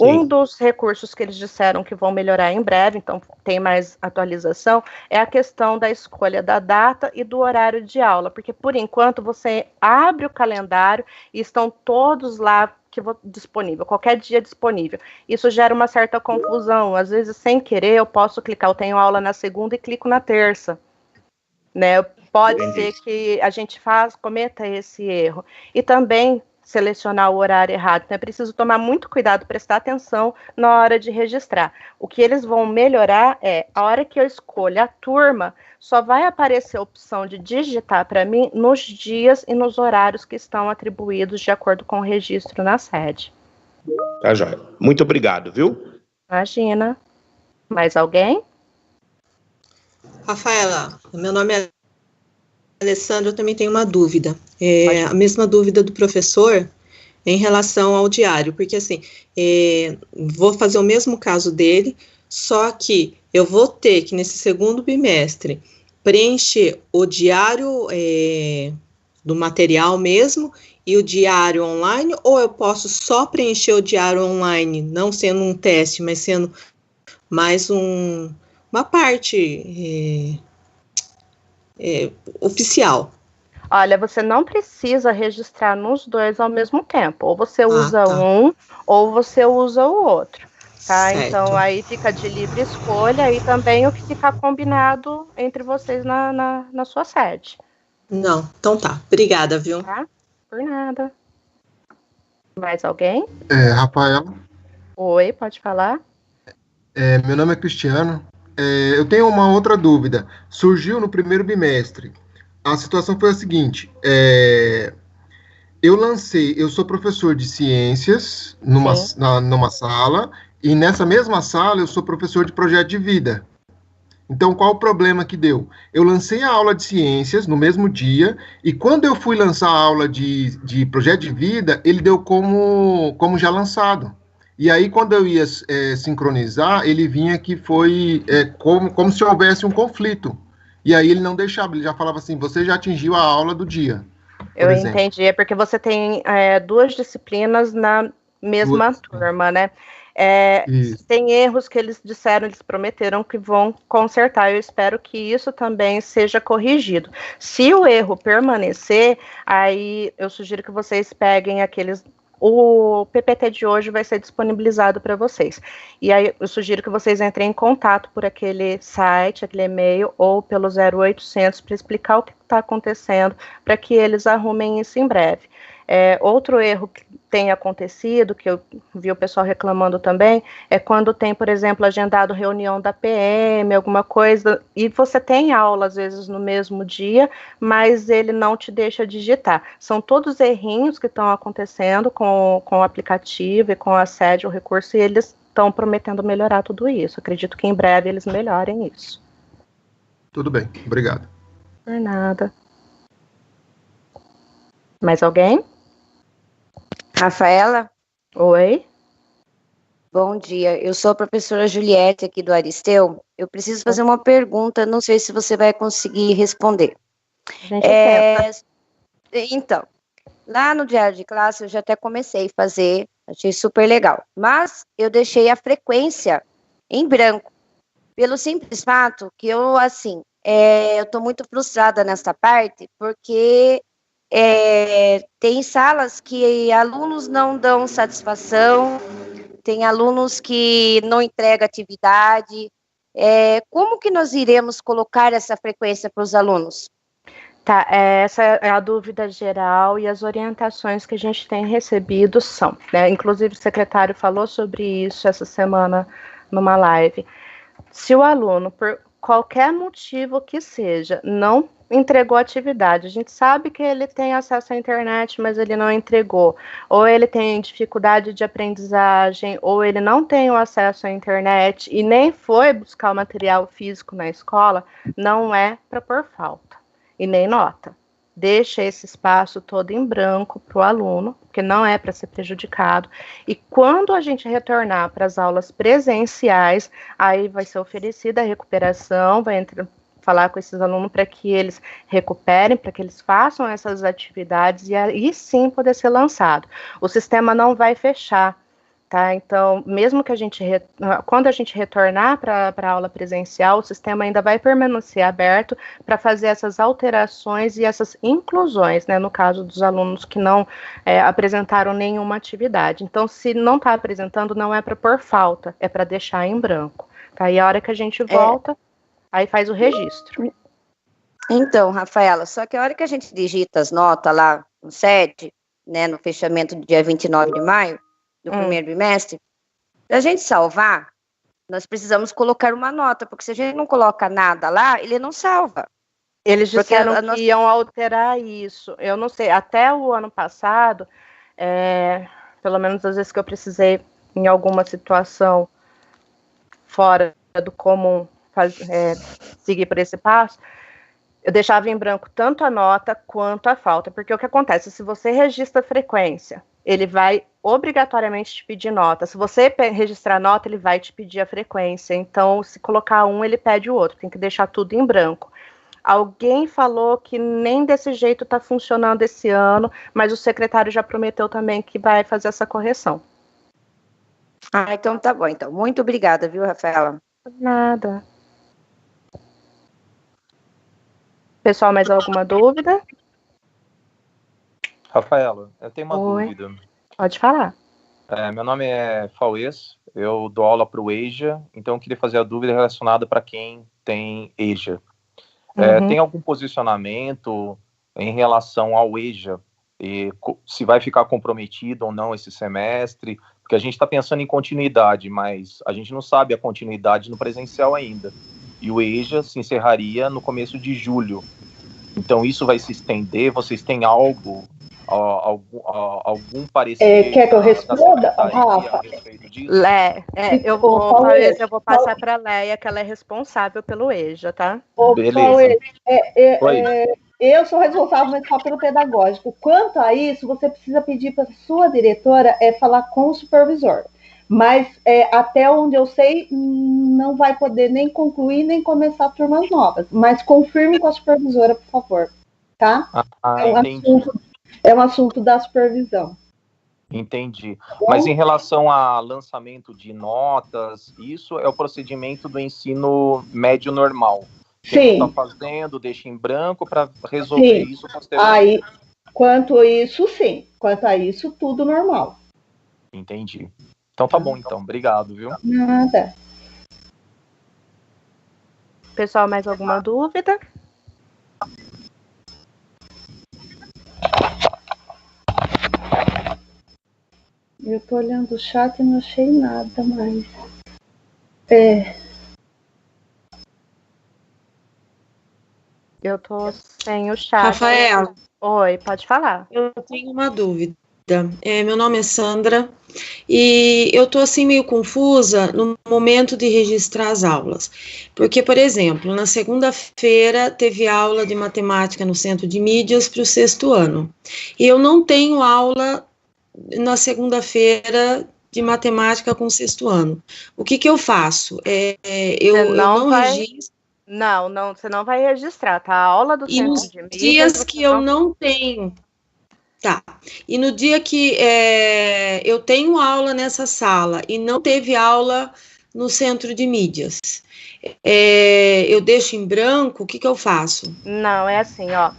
Um dos recursos que eles disseram que vão melhorar em breve, então tem mais atualização, é a questão da escolha da data e do horário de aula, porque por enquanto você abre o calendário e estão todos lá disponível, qualquer dia disponível. Isso gera uma certa confusão, às vezes sem querer eu posso clicar, eu tenho aula na segunda e clico na terça, né? Pode ser que a gente cometa esse erro. E também selecionar o horário errado. Então, é preciso tomar muito cuidado, prestar atenção na hora de registrar. O que eles vão melhorar é, a hora que eu escolho a turma, só vai aparecer a opção de digitar para mim nos dias e nos horários que estão atribuídos de acordo com o registro na sede. Tá, joia. Muito obrigado, viu? Imagina. Mais alguém? Rafaela, meu nome é Alessandra, eu também tenho uma dúvida. A mesma dúvida do professor em relação ao diário, porque assim, vou fazer o mesmo caso dele, só que eu vou ter que, nesse 2º bimestre, preencher o diário do material mesmo e o diário online, ou eu posso só preencher o diário online, não sendo um teste, mas sendo mais uma parte oficial? Olha, você não precisa registrar nos 2 ao mesmo tempo. Ou você usa um, ou você usa o outro, tá? Certo. Então, aí fica de livre escolha e também o que ficar combinado entre vocês na sua sede. Não, então tá. Obrigada, viu? Tá? Por nada. Mais alguém? Rafael. Oi, pode falar? Meu nome é Cristiano. Eu tenho uma outra dúvida. Surgiu no 1º bimestre. A situação foi a seguinte, eu sou professor de ciências numa sala, e nessa mesma sala eu sou professor de projeto de vida. Então, qual o problema que deu? Eu lancei a aula de ciências no mesmo dia, e quando eu fui lançar a aula de projeto de vida, ele deu como já lançado. E aí, quando eu ia sincronizar, ele vinha que foi como se houvesse um conflito. E aí ele não deixava, ele já falava assim, você já atingiu a aula do dia. Eu entendi, é porque você tem 2 disciplinas na mesma turma, né? Tem erros que eles prometeram que vão consertar. Eu espero que isso também seja corrigido. Se o erro permanecer, aí eu sugiro que vocês peguem o PPT de hoje vai ser disponibilizado para vocês. E aí eu sugiro que vocês entrem em contato por aquele site, aquele e-mail, ou pelo 0800 para explicar o que está acontecendo, para que eles arrumem isso em breve. Outro erro que tem acontecido, que eu vi o pessoal reclamando também, é quando tem, por exemplo, agendado reunião da PM, alguma coisa, e você tem aula, às vezes, no mesmo dia, mas ele não te deixa digitar. São todos errinhos que estão acontecendo com o aplicativo e com a sede, o recurso, e eles estão prometendo melhorar tudo isso. Acredito que em breve eles melhorem isso. Tudo bem, obrigado. Por nada. Mais alguém? Rafaela? Oi? Bom dia, eu sou a professora Juliette aqui do Aristeu. Eu preciso fazer uma pergunta, não sei se você vai conseguir responder. Então, lá no diário de classe eu já até comecei a fazer, achei super legal, mas eu deixei a frequência em branco, pelo simples fato que eu, assim, eu estou muito frustrada nessa parte, porque tem salas que alunos não dão satisfação, tem alunos que não entregam atividade. Como que nós iremos colocar essa frequência para os alunos? Tá, essa é a dúvida geral, e as orientações que a gente tem recebido são, né, inclusive o secretário falou sobre isso essa semana numa live. Se o aluno, por qualquer motivo que seja, não entregou a atividade, a gente sabe que ele tem acesso à internet, mas ele não entregou, ou ele tem dificuldade de aprendizagem, ou ele não tem o acesso à internet e nem foi buscar o material físico na escola, não é para pôr falta e nem nota. Deixa esse espaço todo em branco para o aluno, porque não é para ser prejudicado. E quando a gente retornar para as aulas presenciais, aí vai ser oferecida a recuperação, vai falar com esses alunos para que eles recuperem, para que eles façam essas atividades e aí sim poder ser lançado. O sistema não vai fechar, tá? Então, mesmo que quando a gente retornar para a aula presencial, o sistema ainda vai permanecer aberto para fazer essas alterações e essas inclusões, né, no caso dos alunos que não apresentaram nenhuma atividade. Então, se não está apresentando, não é para pôr falta, é para deixar em branco, tá? E a hora que a gente volta, aí faz o registro. Então, Rafaela, só que a hora que a gente digita as notas lá no SED, né, no fechamento do dia 29 de maio, do primeiro bimestre, para a gente salvar, nós precisamos colocar uma nota, porque se a gente não coloca nada lá, ele não salva. Eles disseram que iam alterar isso. Eu não sei, até o ano passado, pelo menos às vezes que eu precisei, em alguma situação fora do comum, seguir por esse passo, eu deixava em branco tanto a nota quanto a falta, porque o que acontece, se você registra a frequência, ele vai obrigatoriamente te pedir nota. Se você registrar nota, ele vai te pedir a frequência. Então, se colocar um, ele pede o outro. Tem que deixar tudo em branco. Alguém falou que nem desse jeito está funcionando esse ano, mas o secretário já prometeu também que vai fazer essa correção. Então tá bom. Então, muito obrigada, viu, Rafaela? Nada. Pessoal, mais alguma dúvida? Rafaela, eu tenho uma dúvida. Pode falar. Meu nome é Fauês, eu dou aula para o EJA, então eu queria fazer a dúvida relacionada para quem tem EJA. Tem algum posicionamento em relação ao EJA? E se vai ficar comprometido ou não esse semestre? Porque a gente está pensando em continuidade, mas a gente não sabe a continuidade no presencial ainda. E o EJA se encerraria no começo de julho. Então isso vai se estender? Vocês têm algum parecer? Quer que eu responda, Rafa? Eu vou passar para a Leia, que ela é responsável pelo EJA, tá? Beleza. Eu sou responsável, mas só pelo pedagógico. Quanto a isso, você precisa pedir para a sua diretora falar com o supervisor. Mas até onde eu sei, não vai poder nem concluir, nem começar turmas novas. Mas confirme com a supervisora, por favor. Tá? É um assunto da supervisão. Entendi. Mas em relação a lançamento de notas, isso é o procedimento do ensino médio normal. Sim. Está fazendo, deixa em branco para resolver isso posteriormente. Quanto a isso, sim. Quanto a isso, tudo normal. Entendi. Então tá bom, então. Obrigado, viu? Nada. Pessoal, mais alguma dúvida? Eu tô olhando o chat e não achei nada mais. Eu tô sem o chat. Rafael. Oi, pode falar. Eu tenho uma dúvida. Meu nome é Sandra e eu tô assim meio confusa no momento de registrar as aulas. Porque, por exemplo, na segunda-feira teve aula de matemática no Centro de Mídias para o 6º ano. E eu não tenho aula na segunda-feira de matemática com o 6º ano. O que eu faço? Eu não registro. Não, você não vai registrar, tá? A aula do Centro de Mídias... dias que eu não tenho... Tá. E no dia que eu tenho aula nessa sala e não teve aula no Centro de Mídias, eu deixo em branco, o que eu faço? Não, é assim, ó.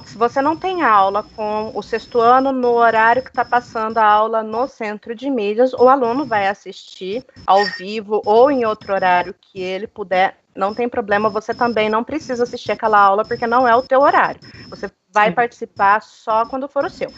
Se você não tem aula com o 6º ano no horário que está passando a aula no Centro de Mídias, o aluno vai assistir ao vivo ou em outro horário que ele puder, não tem problema, você também não precisa assistir aquela aula porque não é o teu horário. Você vai participar só quando for o seu.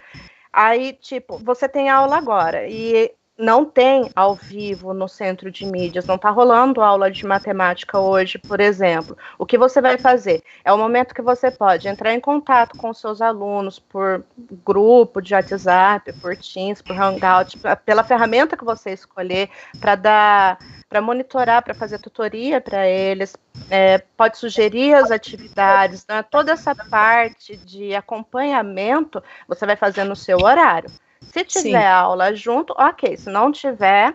Aí, tipo, você tem aula agora e não tem ao vivo no Centro de Mídias, não está rolando aula de matemática hoje, por exemplo. O que você vai fazer? É o momento que você pode entrar em contato com seus alunos por grupo de WhatsApp, por Teams, por Hangout, pela ferramenta que você escolher, para monitorar, para fazer tutoria para eles, pode sugerir as atividades, né? Toda essa parte de acompanhamento você vai fazer no seu horário. Se tiver aula junto, ok. Se não tiver,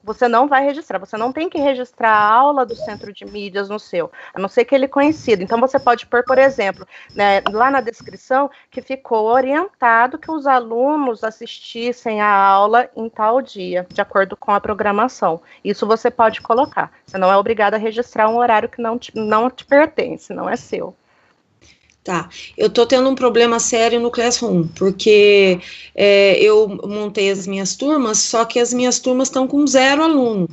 você não vai registrar. Você não tem que registrar a aula do Centro de Mídias no seu, a não ser que ele coincida. Então, você pode pôr, por exemplo, né, lá na descrição, que ficou orientado que os alunos assistissem a aula em tal dia, de acordo com a programação. Isso você pode colocar. Você não é obrigado a registrar um horário que não te pertence, não é seu. Tá, eu tô tendo um problema sério no Classroom, porque eu montei as minhas turmas, só que as minhas turmas estão com 0 aluno.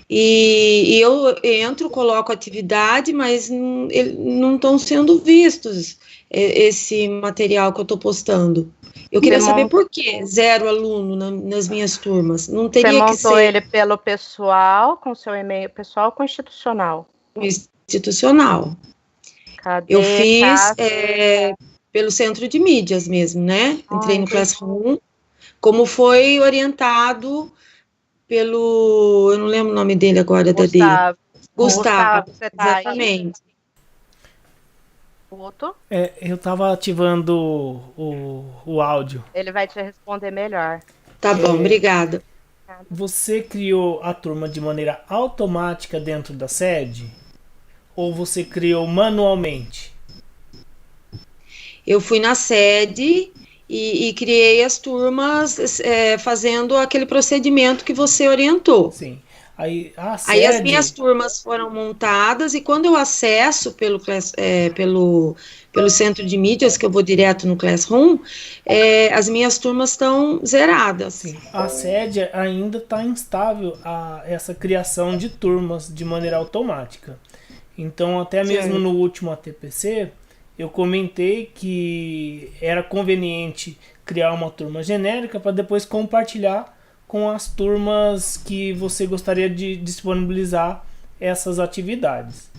E eu entro, coloco atividade, mas não estão sendo vistos esse material que eu estou postando. Eu queria saber por que 0 aluno nas minhas turmas. Não teria que ser... Você montou ele pelo pessoal, com seu e-mail pessoal ou com institucional? Institucional. Eu fiz pelo Centro de Mídias mesmo, né? Entrei no Classroom, como foi orientado pelo... Eu não lembro o nome dele agora, Gustavo, exatamente. Eu estava ativando o áudio. Ele vai te responder melhor. Tá bom, obrigada. Você criou a turma de maneira automática dentro da sede? Ou você criou manualmente? Eu fui na sede e criei as turmas fazendo aquele procedimento que você orientou. Sim. Aí as minhas turmas foram montadas e quando eu acesso pelo Centro de Mídias, que eu vou direto no Classroom, as minhas turmas estão zeradas. Sim. A sede ainda está instável a essa criação de turmas de maneira automática. Então, até mesmo no último ATPC, eu comentei que era conveniente criar uma turma genérica para depois compartilhar com as turmas que você gostaria de disponibilizar essas atividades.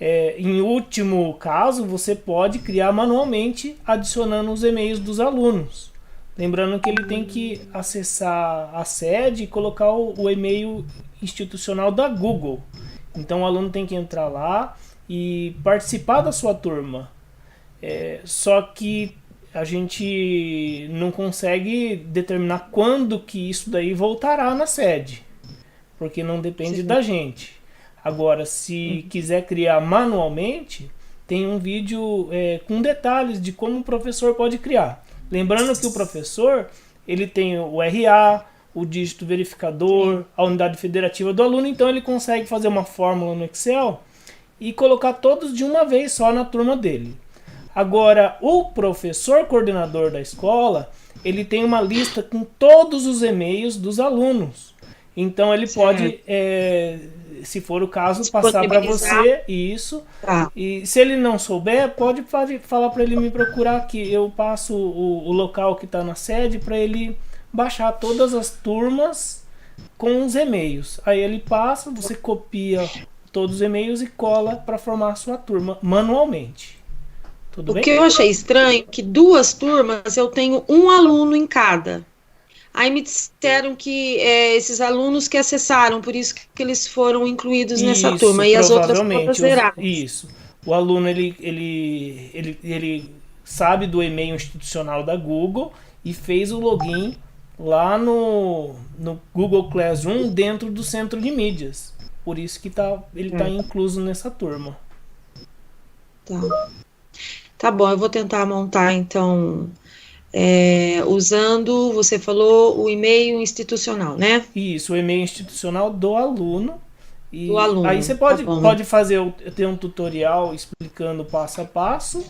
Em último caso, você pode criar manualmente, adicionando os e-mails dos alunos. Lembrando que ele tem que acessar a sede e colocar o e-mail institucional da Google. Então o aluno tem que entrar lá e participar da sua turma. Só que a gente não consegue determinar quando que isso daí voltará na sede, porque não depende da gente. Agora, se quiser criar manualmente, tem um vídeo com detalhes de como o professor pode criar. Lembrando que o professor ele tem o RA, o dígito verificador, a unidade federativa do aluno, então ele consegue fazer uma fórmula no Excel e colocar todos de uma vez só na turma dele. Agora, o professor coordenador da escola, ele tem uma lista com todos os e-mails dos alunos. Então, ele pode, se for o caso, passar para você isso. Tá. E se ele não souber, pode falar para ele me procurar aqui. Eu passo o local que está na sede para ele baixar todas as turmas com os e-mails. Aí ele passa, você copia todos os e-mails e cola para formar a sua turma manualmente. Tudo bem? O que eu achei estranho é que 2 turmas eu tenho um aluno em cada. Aí me disseram que esses alunos que acessaram, por isso que eles foram incluídos nessa turma, e as outras foram zeradas. Isso. O aluno, ele sabe do e-mail institucional da Google e fez o login lá no Google Classroom dentro do centro de mídias. Por isso que ele está incluso nessa turma. Tá bom, eu vou tentar montar, então... usando, você falou, o e-mail institucional, né? Isso, o e-mail institucional do aluno. E do aluno. Aí você pode fazer, ter um tutorial explicando passo a passo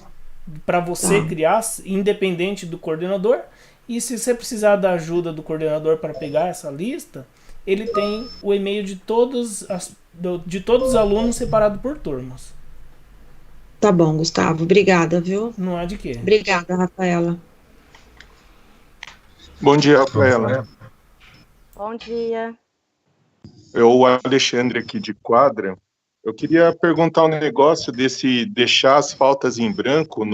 para você criar, independente do coordenador. E se você precisar da ajuda do coordenador para pegar essa lista, ele tem o e-mail de todos os alunos separado por turmas. Tá bom, Gustavo. Obrigada, viu? Não há de quê. Obrigada, Rafaela. Bom dia, Rafaela. Bom dia. O Alexandre aqui de Quadra. Eu queria perguntar um negócio desse deixar as faltas em branco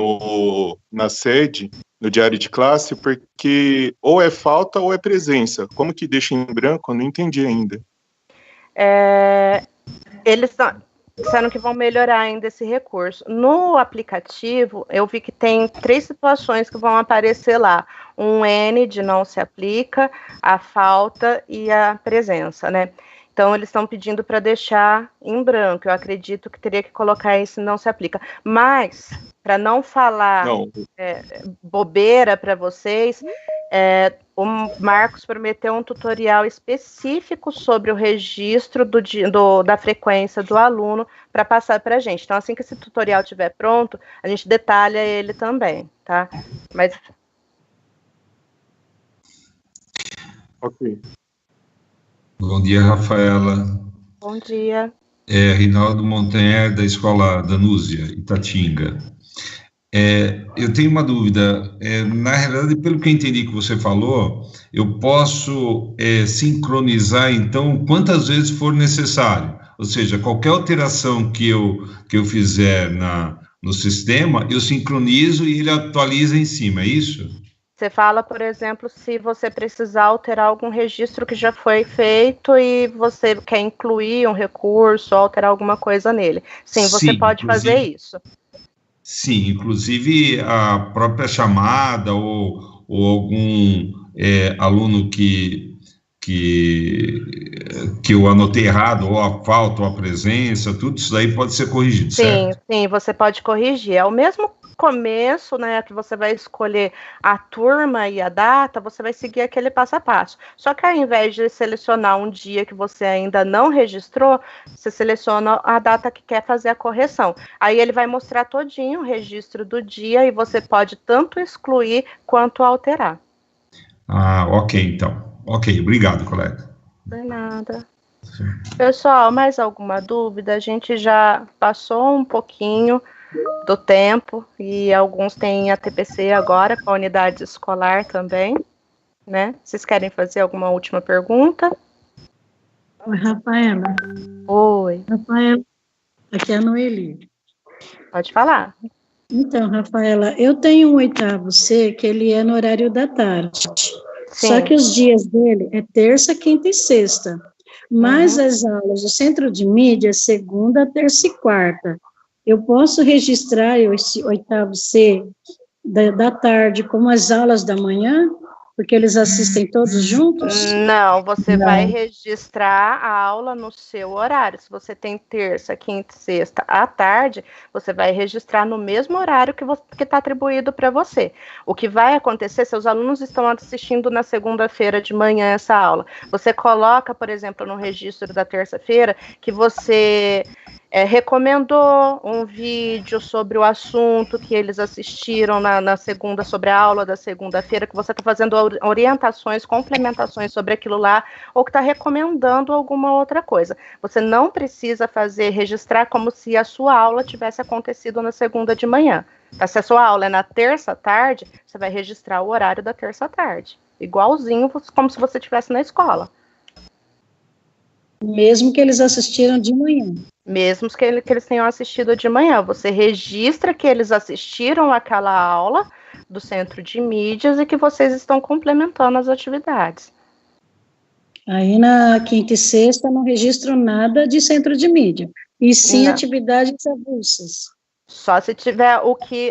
na sede, no diário de classe, porque ou é falta ou é presença. Como que deixa em branco? Eu não entendi ainda. Eles disseram que vão melhorar ainda esse recurso. No aplicativo, eu vi que tem 3 situações que vão aparecer lá. Um N de não se aplica, a falta e a presença, né? Então, eles estão pedindo para deixar em branco. Eu acredito que teria que colocar esse não se aplica. Mas, para não falar bobeira para vocês, o Marcos prometeu um tutorial específico sobre o registro da frequência do aluno para passar para a gente. Então, assim que esse tutorial estiver pronto, a gente detalha ele também, tá? Mas... Ok. Bom dia, Rafaela. Bom dia. Rinaldo Montanher, da Escola Danúzia, Itatinga. Eu tenho uma dúvida. Na realidade, pelo que eu entendi que você falou, eu posso sincronizar, então, quantas vezes for necessário. Ou seja, qualquer alteração que eu fizer no sistema, eu sincronizo e ele atualiza em cima, é isso? Você fala, por exemplo, se você precisar alterar algum registro que já foi feito e você quer incluir um recurso, alterar alguma coisa nele. Sim, você pode fazer isso. Sim, inclusive a própria chamada ou algum aluno que eu anotei errado, ou a falta, ou a presença, tudo isso daí pode ser corrigido, certo? Sim, você pode corrigir. É o mesmo começo, né, que você vai escolher a turma e a data, você vai seguir aquele passo a passo. Só que ao invés de selecionar um dia que você ainda não registrou, você seleciona a data que quer fazer a correção. Aí ele vai mostrar todinho o registro do dia e você pode tanto excluir quanto alterar. Ok, então. Ok, obrigado, colega. De nada. Pessoal, mais alguma dúvida? A gente já passou um pouquinho do tempo e alguns têm a TPC agora com a unidade escolar também, né? Vocês querem fazer alguma última pergunta? Oi, Rafaela. Oi. Rafaela, aqui é a Noeli. Pode falar. Então, Rafaela, eu tenho um 8º C que ele é no horário da tarde. Sim. Só que os dias dele é terça, quinta e sexta. Mas as aulas do centro de mídia é segunda, terça e quarta. Eu posso registrar esse 8º C da tarde como as aulas da manhã? Porque eles assistem todos juntos? Não, você vai registrar a aula no seu horário. Se você tem terça, quinta e sexta à tarde, você vai registrar no mesmo horário que está atribuído para você. O que vai acontecer, seus alunos estão assistindo na segunda-feira de manhã essa aula. Você coloca, por exemplo, no registro da terça-feira, que você recomendou um vídeo sobre o assunto que eles assistiram na segunda, sobre a aula da segunda-feira, que você está fazendo orientações, complementações sobre aquilo lá, ou que está recomendando alguma outra coisa. Você não precisa registrar como se a sua aula tivesse acontecido na segunda de manhã. Tá? Se a sua aula é na terça à tarde, você vai registrar o horário da terça à tarde. Igualzinho, como se você estivesse na escola. Mesmo que eles assistiram de manhã. Mesmo que eles tenham assistido de manhã. Você registra que eles assistiram aquela aula do Centro de Mídias e que vocês estão complementando as atividades. Aí na quinta e sexta não registro nada de Centro de Mídia, e sim atividades avulsas. Só se tiver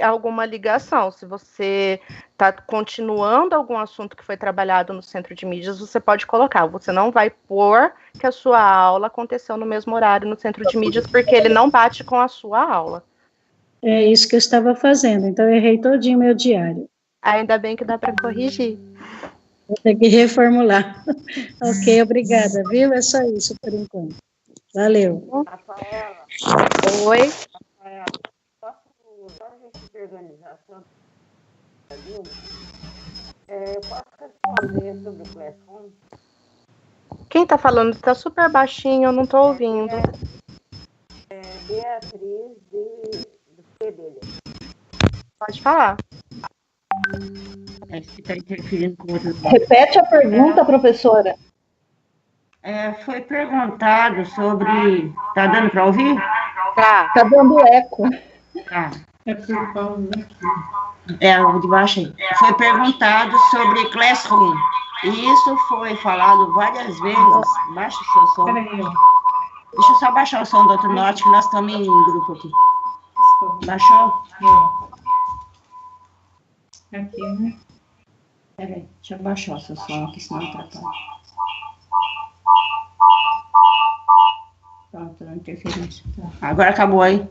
alguma ligação. Se você está continuando algum assunto que foi trabalhado no Centro de Mídias, você pode colocar. Você não vai pôr que a sua aula aconteceu no mesmo horário no Centro de Mídias, porque ele não bate com a sua aula. É isso que eu estava fazendo, então eu errei todinho meu diário. Ainda bem que dá para corrigir. Vou ter que reformular. Ok, obrigada, viu? É só isso por enquanto. Valeu. Rafaela. Oi. Rafaela, só a gente de organização, eu posso responder sobre o Classroom? Quem está falando? Está super baixinho, eu não estou ouvindo. Beatriz do PDD. Pode falar. Está interferindo com outras. Repete a pergunta, professora. Foi perguntado sobre... Tá dando para ouvir? Tá. Tá dando eco. Tá. É por causa daqui. O de baixo aí. Foi perguntado sobre Classroom. E isso foi falado várias vezes. Baixa o seu som. Peraí. Deixa eu só baixar o som do outro note, que nós estamos em grupo aqui. Baixou? Aqui, né? Peraí, deixa eu baixar o seu som aqui, senão atrapalha. Pronto, não interferência. Agora acabou aí.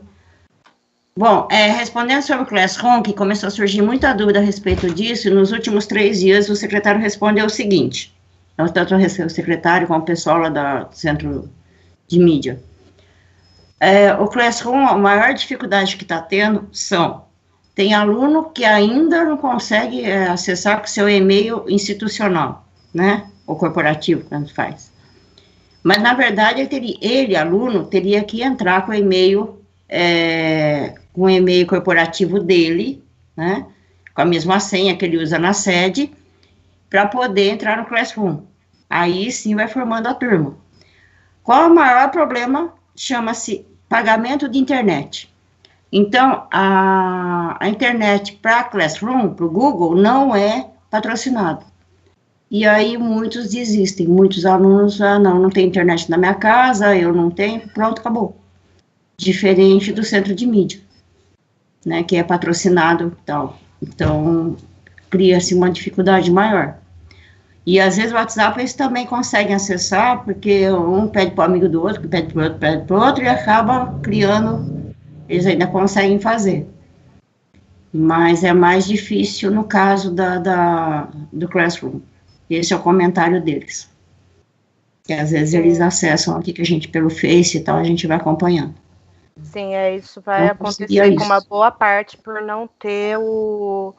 Bom, respondendo sobre o Classroom, que começou a surgir muita dúvida a respeito disso, e nos últimos 3 dias o secretário respondeu o seguinte, tanto o secretário como o pessoal lá do Centro de Mídia. O Classroom, a maior dificuldade que está tendo tem aluno que ainda não consegue acessar com seu e-mail institucional, né, ou corporativo, quando faz. Mas, na verdade, ele, aluno, teria que entrar com o e-mail corporativo dele, né, com a mesma senha que ele usa na sede, para poder entrar no Classroom. Aí, sim, vai formando a turma. Qual o maior problema? Chama-se pagamento de internet. Então, a internet para Classroom, para o Google, não é patrocinado. E aí muitos desistem, muitos alunos, não tem internet na minha casa, eu não tenho, pronto, acabou. Diferente do Centro de Mídia, né, que é patrocinado e tal. Então, cria-se uma dificuldade maior. E às vezes o WhatsApp eles também conseguem acessar, porque um pede para o amigo do outro, que pede para o outro, pede para o outro, e acaba criando, eles ainda conseguem fazer. Mas é mais difícil no caso do Classroom. Esse é o comentário deles. Que às vezes eles acessam aqui que a gente, pelo Face e tal, a gente vai acompanhando. Sim, isso vai acontecer com uma boa parte por não ter o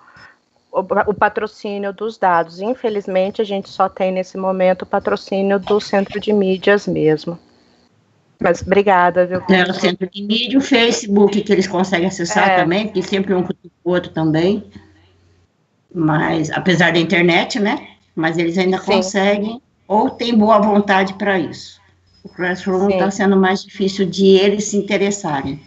patrocínio dos dados. Infelizmente, a gente só tem nesse momento o patrocínio do Centro de Mídias mesmo. Mas obrigada, viu? O Centro de Mídia, o Facebook, que eles conseguem acessar também, porque sempre um com o outro também. Mas, apesar da internet, né? Mas eles ainda conseguem, ou têm boa vontade para isso. O Classroom está sendo mais difícil de eles se interessarem.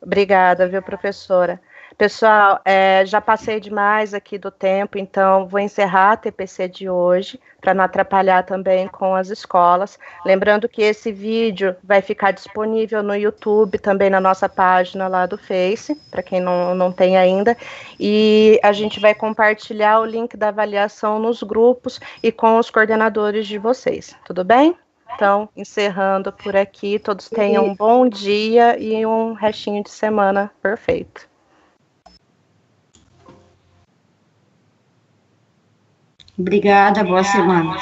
Obrigada, viu, professora? Pessoal, já passei demais aqui do tempo, então vou encerrar a TPC de hoje, para não atrapalhar também com as escolas. Lembrando que esse vídeo vai ficar disponível no YouTube, também na nossa página lá do Face, para quem não tem ainda, e a gente vai compartilhar o link da avaliação nos grupos e com os coordenadores de vocês, tudo bem? Então, encerrando por aqui, todos tenham um bom dia e um restinho de semana perfeito. Obrigada, boa semana.